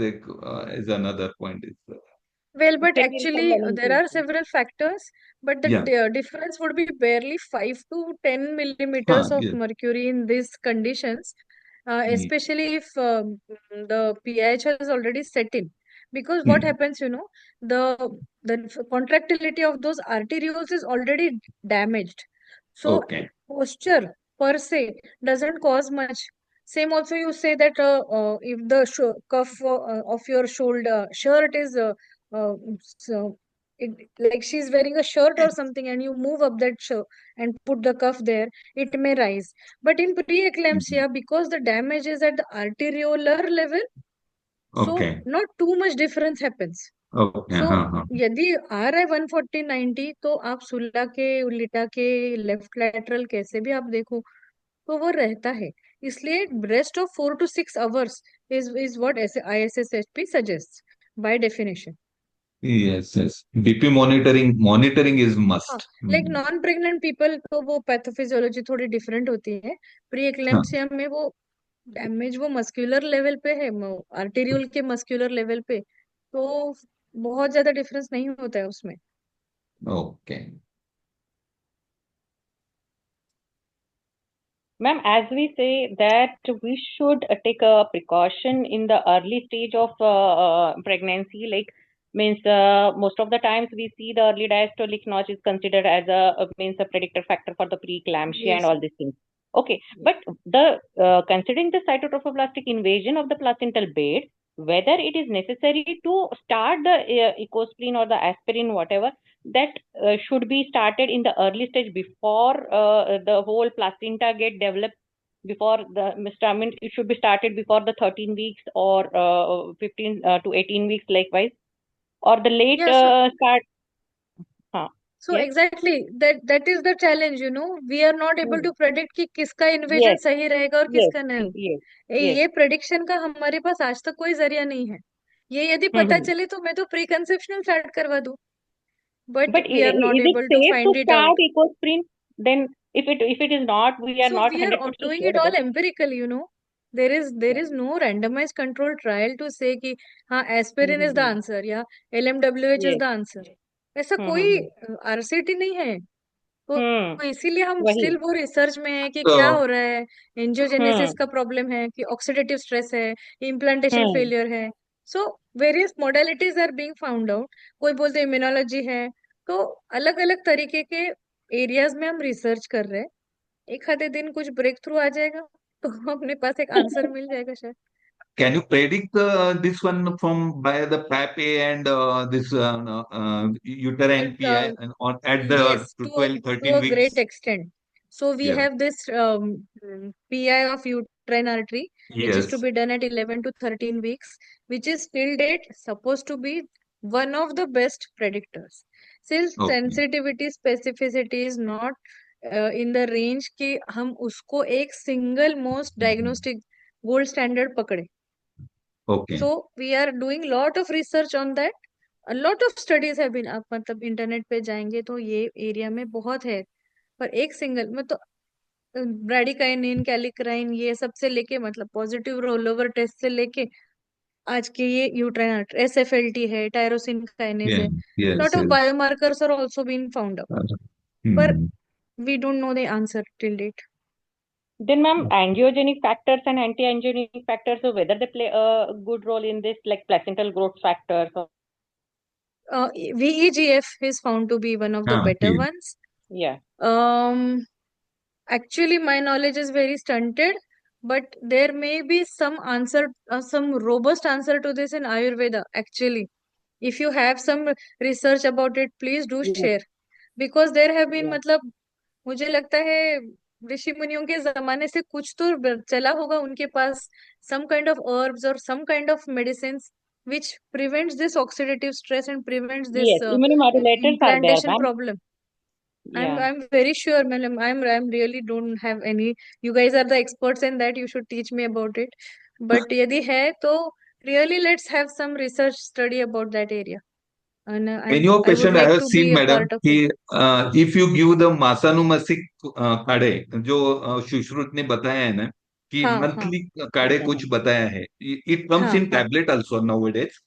another point. Is Well, but Technical actually, there are limitation. several factors, but the yeah, difference would be barely 5 to 10 millimeters of yes, mercury in these conditions, ye- especially if the pH has already set in. Because what hmm. happens, the contractility of those arterioles is already damaged. So Okay, posture per se doesn't cause much. Same also you say that if the cuff of your shoulder shirt is so like she's wearing a shirt or something and you move up that shirt and put the cuff there, it may rise. But in Mhm. preeclampsia, because the damage is at the arteriolar level, so Okay, not too much difference happens. okay, So huh. यदि आ रहा है 140/90 तो आप सुला के लिटा के left lateral कैसे भी आप देखो तो वो रहता है. इसलिए rest of 4 to 6 hours is what ISSHP suggests by definition. Yes, yes. BP monitoring is हाँ, must. Like non pregnant people तो वो पैथोफिजियोलॉजी थोड़ी डिफरेंट होती है. Pre Huh. एक्लेम्पसिया में वो डैमेज वो मस्क्यूलर लेवल पे है, आर्टेरियल के मस्क्यूलर लेवल पे, तो बहुत ज्यादा डिफरेंस नहीं होता है उसमें. Okay. Ma'am, as we say that we should take a precaution in the early stage of pregnancy, like means most of the times we see the early diastolic notch is considered as a means a predictor factor for the preeclampsia and Yes. all these things. Okay, but the considering the cytotrophoblastic invasion of the placental bed, whether it is necessary to start the ecospleen or the aspirin, whatever, that should be started in the early stage before the whole placenta get developed, before the I mean, it should be started before the 13 weeks or 15 to 18 weeks likewise, or the late Yeah, so start. Huh. so Yes. exactly that is the challenge, we are not able Hmm. to predict कि किसका invasion Yes. सही रहेगा और Yes. किसका नहीं. Yes. Yes. ये prediction का हमारे पास आज तक कोई जरिया नहीं है. ये यदि पता Hmm. चले तो मैं तो प्री कंसेप्शनल स्टार्ट करवा दूं, but But we are not is it able to safe to find it start out. ecosprin? Then if it is not, we are So not we are 100% doing sure it all about. empirical. There is no randomized control trial to say कि हाँ aspirin is the Hmm. answer या LMWH is Yes. the answer. ऐसा कोई Hmm. RCT नहीं है. तो Hmm. इसीलिए हम वही. स्टिल वो रिसर्च में है कि क्या So, हो रहा है. Angiogenesis Hmm. का प्रॉब्लम है कि ऑक्सीडेटिव स्ट्रेस है, इम्प्लांटेशन Hmm. फेलियर है. So various modalities are being found out. कोई बोलते इम्यूनोलॉजी है. तो अलग अलग तरीके के एरियाज में हम रिसर्च कर रहे हैं. एक आधे दिन कुछ ब्रेक थ्रू आ जाएगा तो अपने पास एक आंसर मिल जाएगा शायद. can you predict this one from by the PAP-A and this uterine But PI and on at the yes, to 12, to 13 a great weeks? extent. So we Yeah. have this PI of uterine artery, which is to Yes. be done at 11 to 13 weeks, which is till date supposed to be one of the best predictors. Since Okay. sensitivity, specificity is not in the range कि हम उसको एक single most Mhm. diagnostic gold standard पकड़े. Okay. So we are doing lot of research on that. A lot of studies have been. आप मतलब internet पे जाएंगे तो ये एरिया में बहुत है. पर एक सिंगल में तो ब्रैडिकाइनिन, कैलिक्राइन, ये सब से लेके मतलब पॉजिटिव रोल ओवर टेस्ट से लेके आज के ये यूट्राइन SFLT है, टायरोसिन काइनेज Yeah. है. Yes. Lot of Yes. Biomarkers are also been found out. पर Hmm. we don't know the answer till date. Then, ma'am, angiogenic factors and anti-angiogenic factors, so whether they play a good role in this, like placental growth factors. VEGF is found to be one of the better Yeah. ones. Yeah. Actually, my knowledge is very stunted, but there may be some answer, some robust answer to this in Ayurveda. Actually, if you have some research about it, please do Yes. share. Because there have been, Yeah. मतलब मुझे लगता है ऋषि मुनियों के जमाने से कुछ तो चला होगा उनके पास, some kind of herbs or some kind of medicines which prevents this oxidative stress and prevents this Yes. Immunomodulators are there, implantation ma'am. problem. Yeah. I'm very sure, madam. I'm really don't have any. You guys are the experts in that. You should teach me about it. But यदि है तो really let's have some research study about that area. And Many of I would patient I like have to seen, be a madam, part of it. कि if you give the मासानुमासिक काढ़े जो सुश्रुत ने बताया है ना कि हाँ हाँ मंथली काढ़े कुछ बताया है, it comes हाँ in हाँ tablet also nowadays.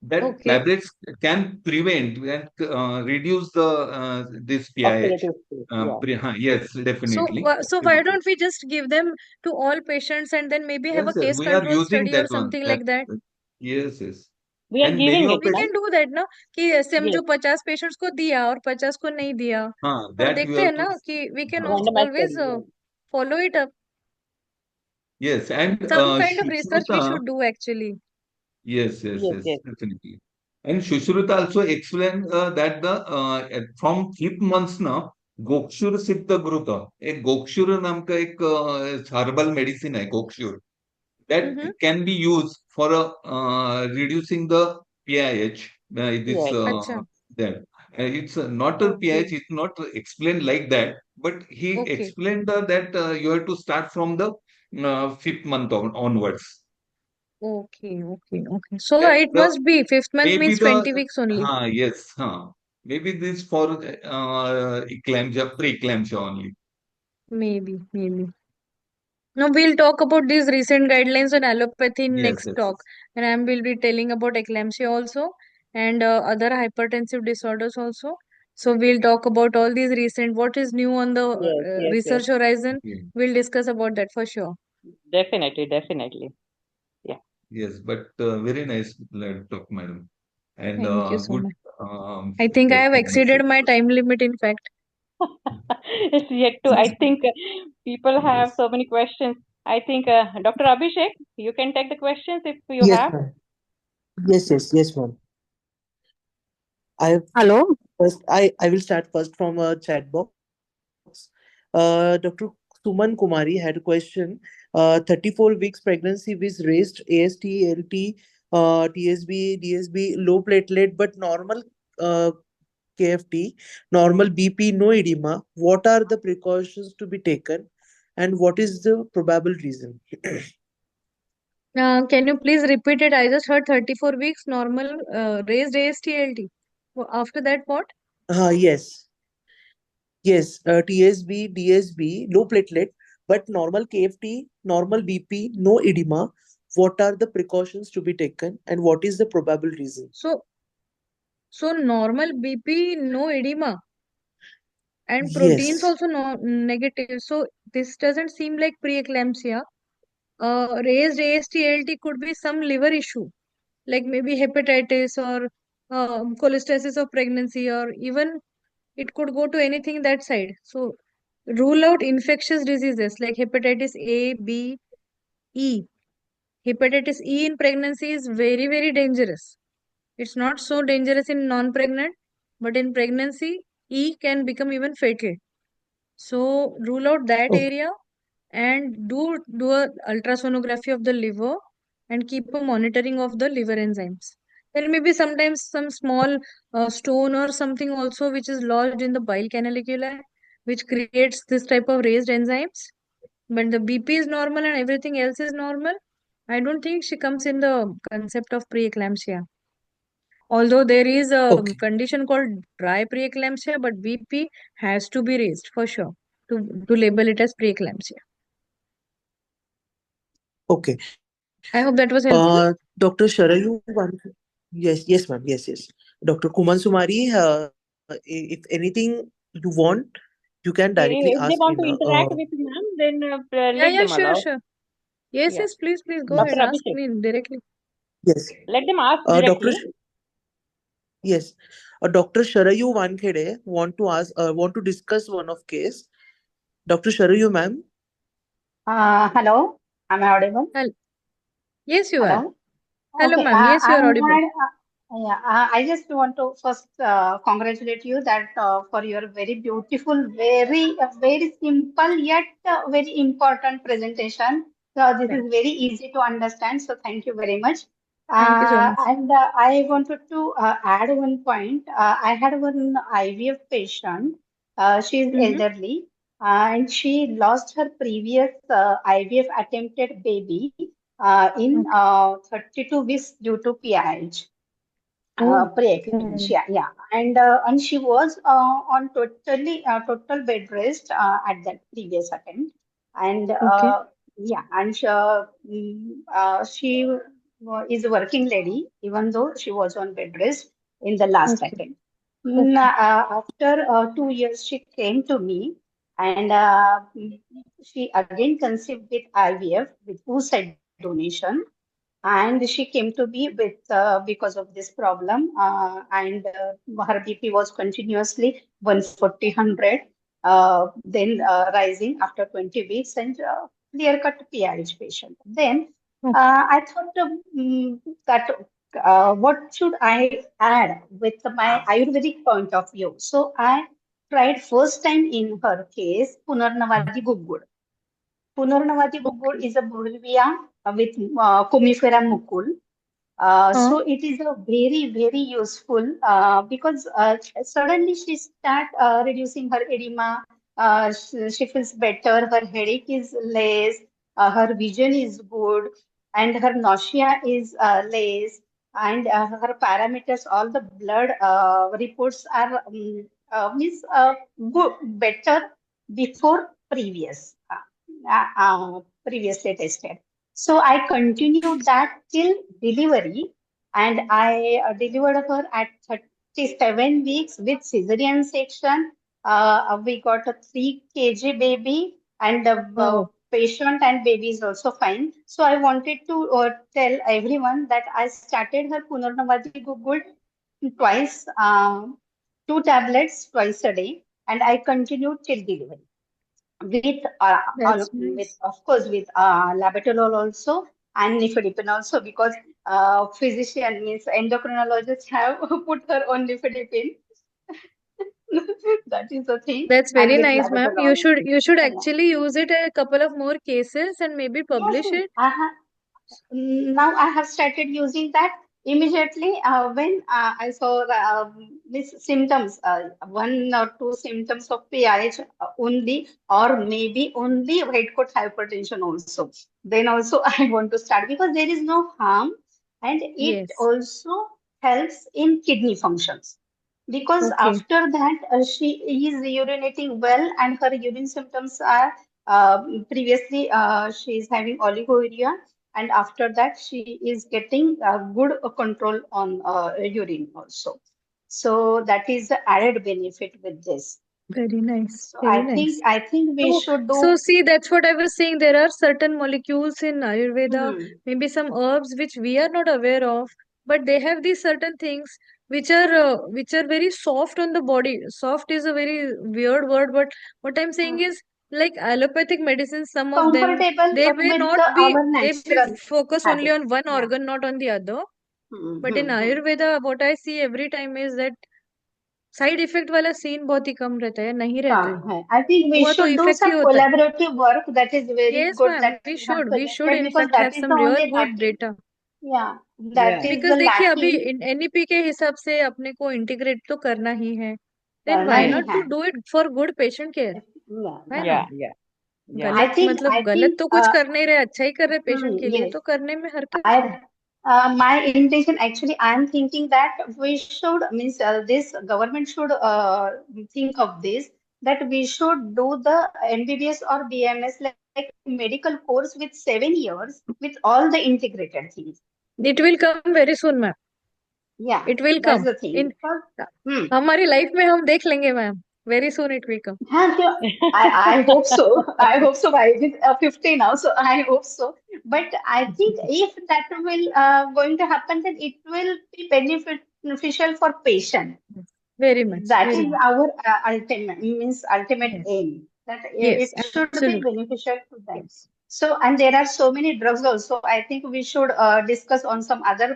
That okay tablets can prevent and reduce the this PIH. Oxidative state. Yeah. Yes, definitely. so why don't we just give them to all patients and then maybe have a Yes, yes, case we are control using study or that one. something like that? Yes, yes. We are And many giving of it, We right? can do that ना कि ऐसे हम Yes. जो 50 patients को दिया और 50 को नहीं दिया हाँ, अब that you देखते have हैं to. ना कि we can Randomized always study. Yeah. follow it up. Yes, and Some kind of research we Sushruta. should do actually. Yes, yes, Yes, yes, yes. definitely. And Sushruta also explained that the from 5th months now, gokshura सिद्ध घृत एक गोक्षुर नाम का एक herbal medicine है gokshura that can be used for reducing the PIH. This Yes. अच्छा that it's not a okay PIH. It's not explained like that, but he okay explained that you have to start from the 5th month onwards. okay so That it the must be 5th month maybe means the 20 weeks only. yes, maybe this for eclampsia, pre-eclampsia only. Maybe now we'll talk about these recent guidelines on allopathy in Yes, next yes, talk, and I will be telling about eclampsia also and other hypertensive disorders also. So we'll talk about all these recent, what is new on the Yes. research horizon. okay. We'll discuss about that for sure. Definitely. Yeah. Yes, but very nice talk, madam, and Thank you so good. much. I think I have take-home exceeded my message. time limit, in fact. It's yet to, I think people have Yes. so many questions. I think Dr. Abhishek, you can take the questions if you Yes, have. ma'am. Yes, ma'am. I Hello. first I will start first from a chat box. Dr. Suman Kumari had a question. 34 weeks pregnancy with raised AST, ALT, TSB, DSB, low platelet, but normal KFT, normal BP, no edema. What are the precautions to be taken, and what is the probable reason? Can you please repeat it? I just heard 34 weeks normal raised AST/ALT. After that, what? Yes. TSB, DSB, low platelet, but normal KFT, normal BP, no edema. What are the precautions to be taken, and what is the probable reason? So normal BP, no edema, and proteins Yes. also no negative. So this doesn't seem like preeclampsia. Raised AST/ALT could be some liver issue, like maybe hepatitis or cholestasis of pregnancy, or even it could go to anything that side. So rule out infectious diseases like hepatitis A, B, E. Hepatitis E in pregnancy is very, very dangerous. It's not so dangerous in non-pregnant, but in pregnancy, E can become even fatal. So rule out that Okay. area and do a ultrasonography of the liver and keep a monitoring of the liver enzymes. There may be sometimes some small stone or something also which is lodged in the bile canaliculi, which creates this type of raised enzymes. But the BP is normal and everything else is normal. I don't think she comes in the concept of preeclampsia. Although there is a Okay. condition called dry preeclampsia, but BP has to be raised for sure to label it as preeclampsia. Okay. I hope that was helpful. Dr. Sharayu, yes, ma'am. Yes. Dr. Kuman Sumari, if anything you want, you can directly If they ask want in to interact with ma'am, then let Yeah, them sure. allow. Yes, Yeah. please go Dr. ahead. Ask Abhishek, me directly. yes. let them ask Dr. directly. Yes. Dr. Sharayu Wankhede want to discuss one of case. Dr. Sharayu, ma'am. Hello. Am I audible? Yes, you are. Hello. Hello, Okay. ma'am. Yes, you are I'm audible. I just want to first congratulate you that for your very beautiful, very simple yet very important presentation. So this is very easy to understand. So thank you very much. Thank you so much. And I wanted to add one point. I had one IVF patient. She is Mm-hmm. elderly, and she lost her previous IVF attempted baby in Okay. 32 weeks due to PIH, Oh. preeclampsia. Yeah, and she was on total bed rest at that previous attempt, and Okay. yeah, and she is a working lady, even though she was on bed rest in the last Okay. attempt. Okay. After 2 years, she came to me, and she again conceived with IVF with oocyte donation, and she came to me with because of this problem, and her BP was continuously 140, 100, then rising after 20 weeks, and clear cut PIH patient. Then Okay. I thought that what should I add with my Ayurvedic point of view? So I tried first time in her case Punarnavadi Gugud. Punarnavadi Gugud Okay. is a Bulbia with Comifera mucul. So it is a very, very useful because suddenly she start reducing her edema. She feels better. Her headache is less. Her vision is good, and her nausea is less. And her parameters, all the blood reports are means good, better before previously tested. So I continued that till delivery, and I delivered her at 37 weeks with cesarean section. We got a 3 kg baby, and the Wow. patient and baby is also fine. So I wanted to tell everyone that I started her Punarnavadi Gugul twice, 2 tablets twice a day, and I continued till delivery with That's with nice. of course with labetalol also and nifedipine also, because physician means endocrinologists have put her on nifedipine. That is the thing, That's and very with nice, ma'am. You labetalol. should Yeah. actually use it in a couple of more cases and maybe Yes, publish yes. it. Now I have started using that immediately when I saw these symptoms, 1 or 2 symptoms of PIH only, or maybe only white coat hypertension also. Then also I want to start because there is no harm, and it Yes. also helps in kidney functions. Because Okay. after that she is urinating well, and her urine symptoms are previously she is having oliguria, and after that she is getting good control on urine also. So that is the added benefit with this. Very nice. So Very nice. I think we So, should so do. see, that's what I was saying. There are certain molecules in Ayurveda, Hmm, maybe some herbs which we are not aware of, but they have these certain things which are very soft on the body. Soft is a very weird word, but what I'm saying hmm. is like allopathic medicines, some of them Comfortable they with our may natural focus only habits. on one Yeah. organ, not on the other. Hmm, But in hmm, hmm. Ayurveda, what I see every time is that side effect वाला scene बहुत ही कम रहता है नहीं रहता है I think we हुआ तो should do effect he some होता है collaborative work. That is very yes good ma'am that you have we should suggested, in because fact have that is the some real only good lacking. data Yeah, that Yeah. is because the देखिए अभी lacking. NEP के हिसाब से अपने को integrate तो करना ही है देन करना व्हाई ही नॉट टू है. Do it for good patient care Yeah, है yeah. ना Yeah. I गलत think मतलब गलत तो कुछ कर नहीं रहे अच्छा ही कर रहे पेशेंट के लिए yes. तो करने में हरकत I क्या है my intention, actually I am thinking that we should means this government should think of this, that we should do the MBBS or BMS like medical course with 7 years with all the integrated things. It will come very soon ma'am Yeah, it will that's come the thing. In Because, hmm. हमारी life में हम देख लेंगे ma'am very soon it will come Huh, yeah, I hope so. I hope so. I is 50 now, so I hope so. But I think if that will going to happen, then it will be beneficial for patient. Very much That very is much our ultimate yes aim. That yes it should be absolutely beneficial to them. yes So, and there are so many drugs also. I think we should discuss on some other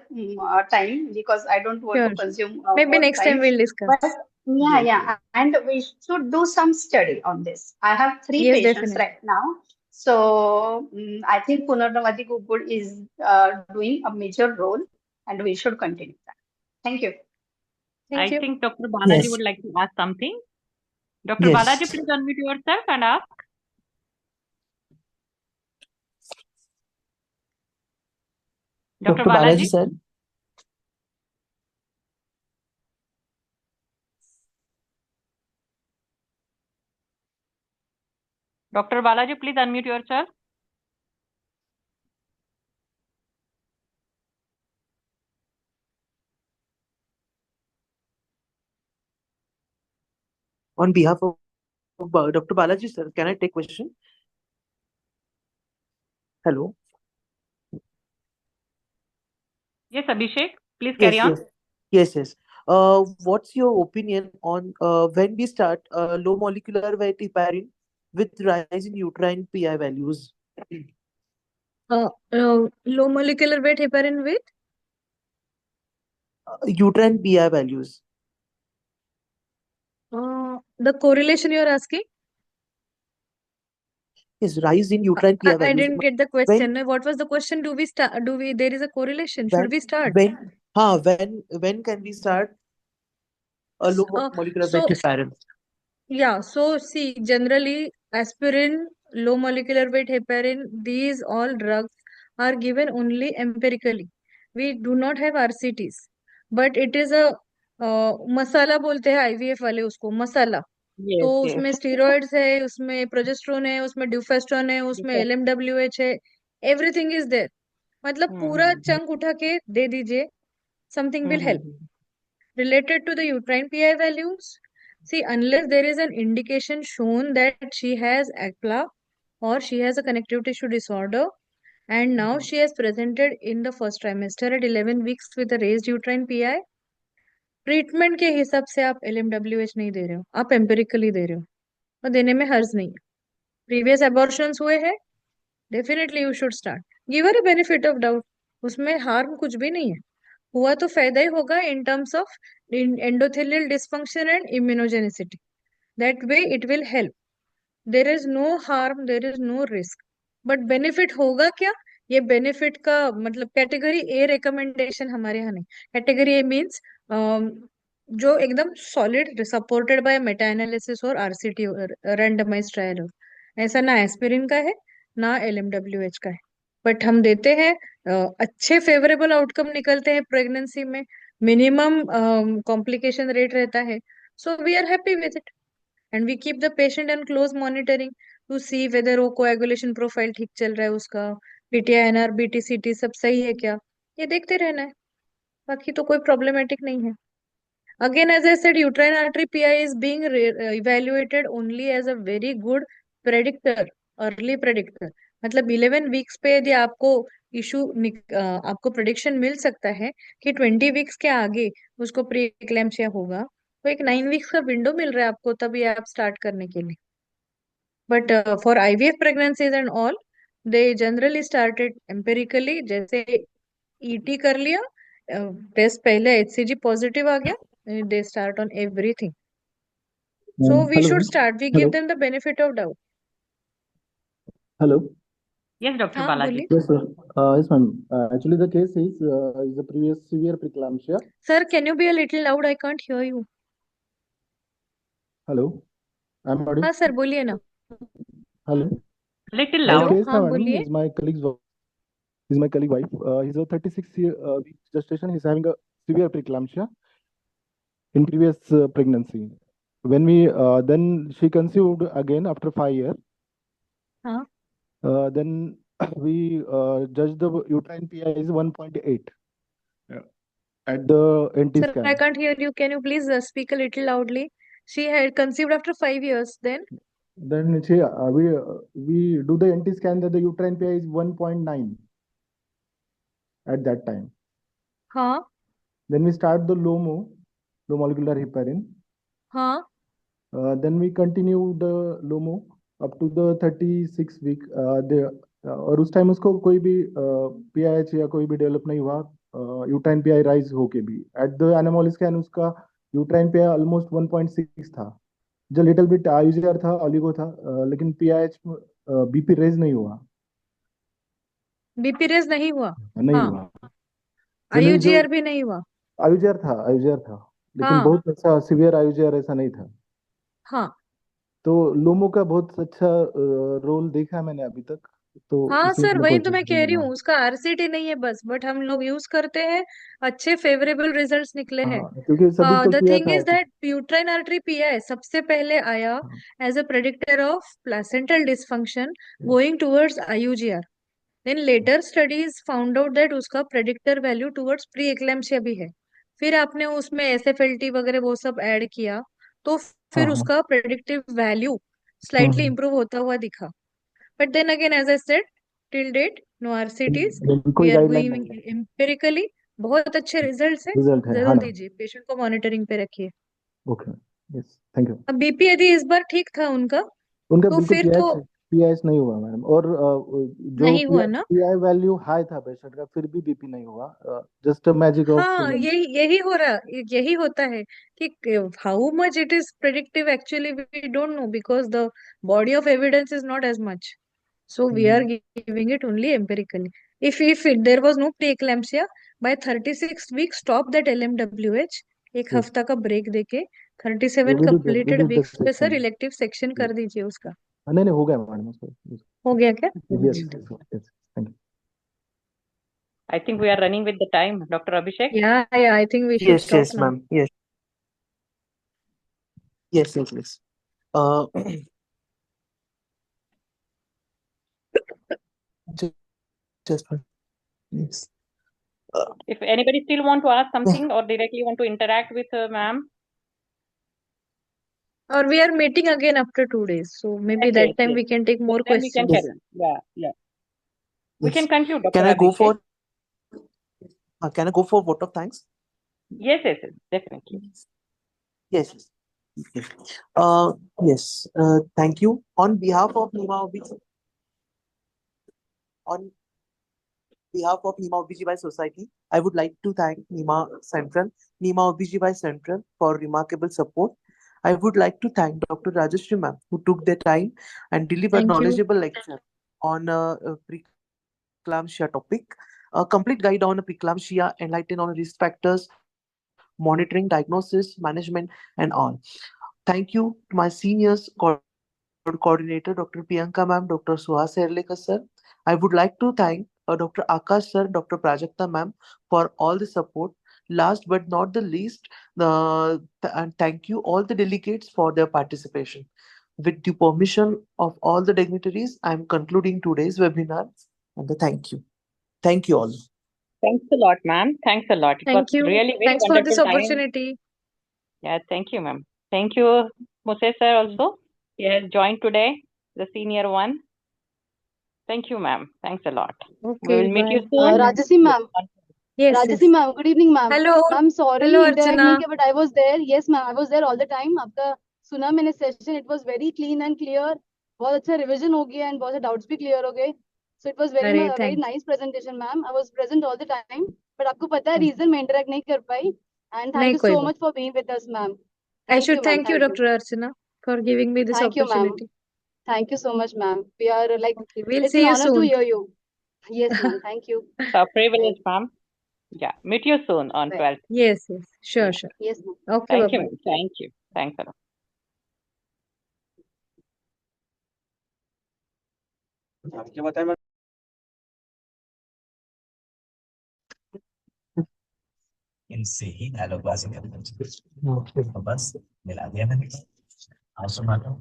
time, because I don't want to sure consume maybe more next time time. we'll But discuss yeah, Yes. yeah, and we should do some study on this. I have 3 yes patients definitely right now. So I think Punarnavadi Gugul is doing a major role, and we should continue that. Thank you. thank I you think Dr. Balaji Yes. would like to ask something. Dr. Balaji, Yes. please unmute yourself and ask. Dr. Dr. Balaji, Balaji? sir. Dr. Balaji, please unmute yourself. On behalf of Dr. Balaji, sir, can I take question? Hello. Yes, Abhishek, please Yes, carry on. yes. What's your opinion on when we start low molecular weight heparin with rise in uterine PI values? Low molecular weight heparin with Uterine PI values. the correlation you're asking? Yes, rise in uterine PI I values. didn't get the When question. What was the question? Do we start? There is a correlation. Should we start? when can we start a low molecular weight So heparin? yeah, so see, generally aspirin, low molecular weight heparin, these all drugs are given only empirically. We do not have RCTs, but it is a मसाला बोलते हैं IVF वाले उसको मसाला. तो Yes, उसमें steroids है, उसमें progesterone है, उसमें ड्यूफेस्ट्रॉन है, उसमें LMWH है, एवरीथिंग इज देयर. मतलब पूरा चंक उठा के दे दीजिए, something will help. Related to the uterine PI values, see, unless there is an indication shown that she has ACPLA or she has a connective tissue disorder, and now she has presented in the first trimester at 11 weeks with a raised uterine PI, treatment के हिसाब से आप LMWH नहीं दे रहे हो, आप empirically दे रहे हो, और देने में हर्ज नहीं है. प्रीवियस एबॉर्शंस हुए हैं, definitely you should start. Give her a benefit of doubt, उसमें हार्म कुछ भी नहीं है. हुआ तो फायदा ही होगा in terms of endothelial dysfunction and immunogenicity. That way it will help. There is no harm, there is no risk, but benefit होगा क्या? ये बेनिफिट का मतलब कैटेगरी ए रिकमेंडेशन हमारे यहाँ नहीं. कैटेगरी ए मीन्स जो एकदम solid supported by Meta analysis और RCT रैंडमाइज ट्रायल हो. ऐसा ना एस्पिरिन का है, ना LMWH का है, बट हम देते हैं. अच्छे फेवरेबल आउटकम निकलते हैं प्रेगनेंसी में, मिनिमम कॉम्प्लिकेशन रेट रहता है. So we are happy with it, and we keep the patient in close monitoring to see whether वो कोएगुलेशन प्रोफाइल ठीक चल रहा है उसका, PTINR BTCT सब सही है क्या, ये देखते रहना है. बाकी तो कोई प्रॉब्लमेटिक नहीं है. Again, as I said, uterine artery PI is being evaluated only as a very good predictor, early predictor. मतलब 11 वीक्स पे यदि आपको इशू आपको प्रेडिक्शन मिल सकता है कि 20 वीक्स के आगे उसको प्री एक्लैम्सिया होगा, तो एक 9 वीक्स का विंडो मिल रहा है आपको, तभी आप स्टार्ट करने के लिए. But for IVF pregnancies and all, they generally started empirically. जैसे ET कर लिया, टेस्ट पहले HCG पॉजिटिव आ गया, they start on everything. So we Hello. should start. We give them the benefit of doubt. Hello. Yes, Dr. हाँ, Balaji. बोलिए. Yes, sir. Yes, ma'am. Actually, the case is the previous severe preeclampsia. Sir, can you be a little loud? I can't hear you. Hello. I'm audible. हाँ sir, बोलिए ना. Hello. Little The loud. case, हाँ, madam, बोलिए. is my colleague wife. He's a 36 week gestation. He's having a severe preeclampsia in previous pregnancy. When we then she conceived again after 5 years. हाँ. Then we judged the uterine PI is 1.8 at the NT Sir, scan. I can't hear you. Can you please speak a little loudly? She had conceived after 5 years. Then Then we do the NT scan that the uterine PI is 1.9 at that time. हाँ. Then we start the low molecular heparin. हाँ. Then we continue the LOMO up to the 36 week. और उस time उसको कोई भी PIH या कोई भी डेवलप नहीं हुआ, यूट्राइन PI राइज होके भी. एट द एनामोल स्कैन उसका यूट्राइन PI ऑलमोस्ट 1.6 था, जो लिटिल बिट IUGR था, ऑलिगो था, लेकिन PIH BP रेज नहीं हुआ. BP रेज नहीं हुआ. नहीं हाँ. हुआ. IUGR भी नहीं हुआ. IUGR था, लेकिन हाँ. बहुत अच्छा सिवियर IUGR ऐसा नहीं था. हाँ. तो लोमो का बहुत अच्छा रोल देखा है मैंने अभी तक, तो हाँ इसीलिए सर, मैं वही तो कोशिश मैं कह रही करूंगा। हूँ, उसका आरसीटी नहीं है बस, बट हम लोग यूज करते हैं, अच्छे फेवरेबल रिजल्ट्स निकले हैं। हाँ, क्योंकि सभी तो द किया थिंग था। Is that uterine artery PI सबसे पहले आया हाँ, as a predictor of placental dysfunction going towards IUGR. Then later studies found out that उसका predictor value towards pre eclampsia भी है। फिर आपने उसमें एसएफएलटी वगैरह वो सब ऐड किया, तो हाँ, फिर हाँ। उसका predictive value slightly hmm, improve होता हुआ दिखा। But then again as I said, till date no RCTs, लेकिन वी कोई आर गाइडलाइन नहीं गोइंग है। एम्पिरिकली। बहुत अच्छे रिजल्ट्स है, रिजल्ट है, हाँ जरूर ना। दीजिए, पेशेंट को मॉनिटरिंग पे रखिए। Okay, yes, thank you. अब बीपी यदि इस बार ठीक था उनका, उनका तो बिल्कुल फिर पीएच तो पीएच नहीं हुआ मैडम, और जो नहीं हुआ ना। पीआई वैल्यू हाई था पेशेंट का, फिर भी बीपी नहीं हुआ। Just magic of. हाँ, यही यही हो रहा, यही होता है कि how much it is predictive actually we don't know, because the body of evidence is not as much, so we are giving it only empirically. If there was no preeclampsia, by 36 weeks stop that LMWH, एक हफ्ता का break देके 37 we completed did the weeks पे सर section. Elective section कर दीजिए उसका। नहीं नहीं, हो गया मैडम उसका। हो गया क्या? Yes yes, thank you. I think we are running with the time, Dr. Abhishek. Yeah, I think we should Yes, stop yes, now. ma'am. Yes, yes, yes, yes. Uh, ju- just one. Yes. If anybody still want to ask something or directly want to interact with ma'am, Or we are meeting again after 2 days, so maybe yes, that yes, time yes. we can take more Then we can questions. carry on. Yeah, yeah. We Yes. can conclude, Dr. Can I go Abhishek. can I go for vote of thanks? Yes, yes, yes, definitely. Yes, yes. Yes. Yes. Thank you. On behalf of on behalf of Nima OBGY Society, I would like to thank Nima OBGY Central for remarkable support. I would like to thank Dr. Rajeshri ma'am who took the time and delivered Thank you. knowledgeable lecture on a preeclampsia topic. A complete guide on preeclampsia, enlighten on risk factors, monitoring, diagnosis, management, and all. Thank you to my seniors coordinator, Dr. Priyanka ma'am, Dr. Suhas Herlekar sir. I would like to thank Dr. Akash sir, Dr. Prajakta ma'am for all the support. Last but not the least, and thank you all the delegates for their participation. With the permission of all the dignitaries, I am concluding today's webinar. And thank you. Thank you all. Thanks a lot, ma'am. Thanks a lot. It was Thank you. really very Thanks for this wonderful time. opportunity. Yeah, thank you, ma'am. Thank you, Moses sir also. He has joined today, the senior one. Thank you, ma'am. Thanks a lot. We Okay, will meet you bye. soon. Rajasi ma'am. Yes, Rajasi yes. ma'am, good evening ma'am. Hello. Ma'am, sorry Hello, interact Archana. नहीं किया, but I was there. Yes ma'am, I was there all the time. आपका सुना मैंने session. It was very clean and clear. बहुत अच्छा revision हो गया and बहुत से doubts भी clear हो गए. So it was very अरे very thanks. nice presentation ma'am. I was present all the time. But आपको पता है reason मैं interact नहीं कर पाई. And thank नहीं you कोई so बात. much for being with us ma'am. I Thank should you ma'am. thank you, Thank you. Dr. Archana, for giving me this Thank you ma'am. opportunity. Thank you so much ma'am. We are like, Okay, we'll it's see an you honor to soon. hear you. Yes ma'am. Thank you. It's our privilege, Thank you. ma'am. Yeah, meet you soon on Bye. 12th. Yes, yes. Sure, Yeah. sure. Yes ma'am. Okay, Thank you, bye-bye. ma'am. Thank you. Thanks a lot. इनसे ही dialogue बाजी करना चाहिए। तो बस मिला दिया मैंने। आप सुना लो।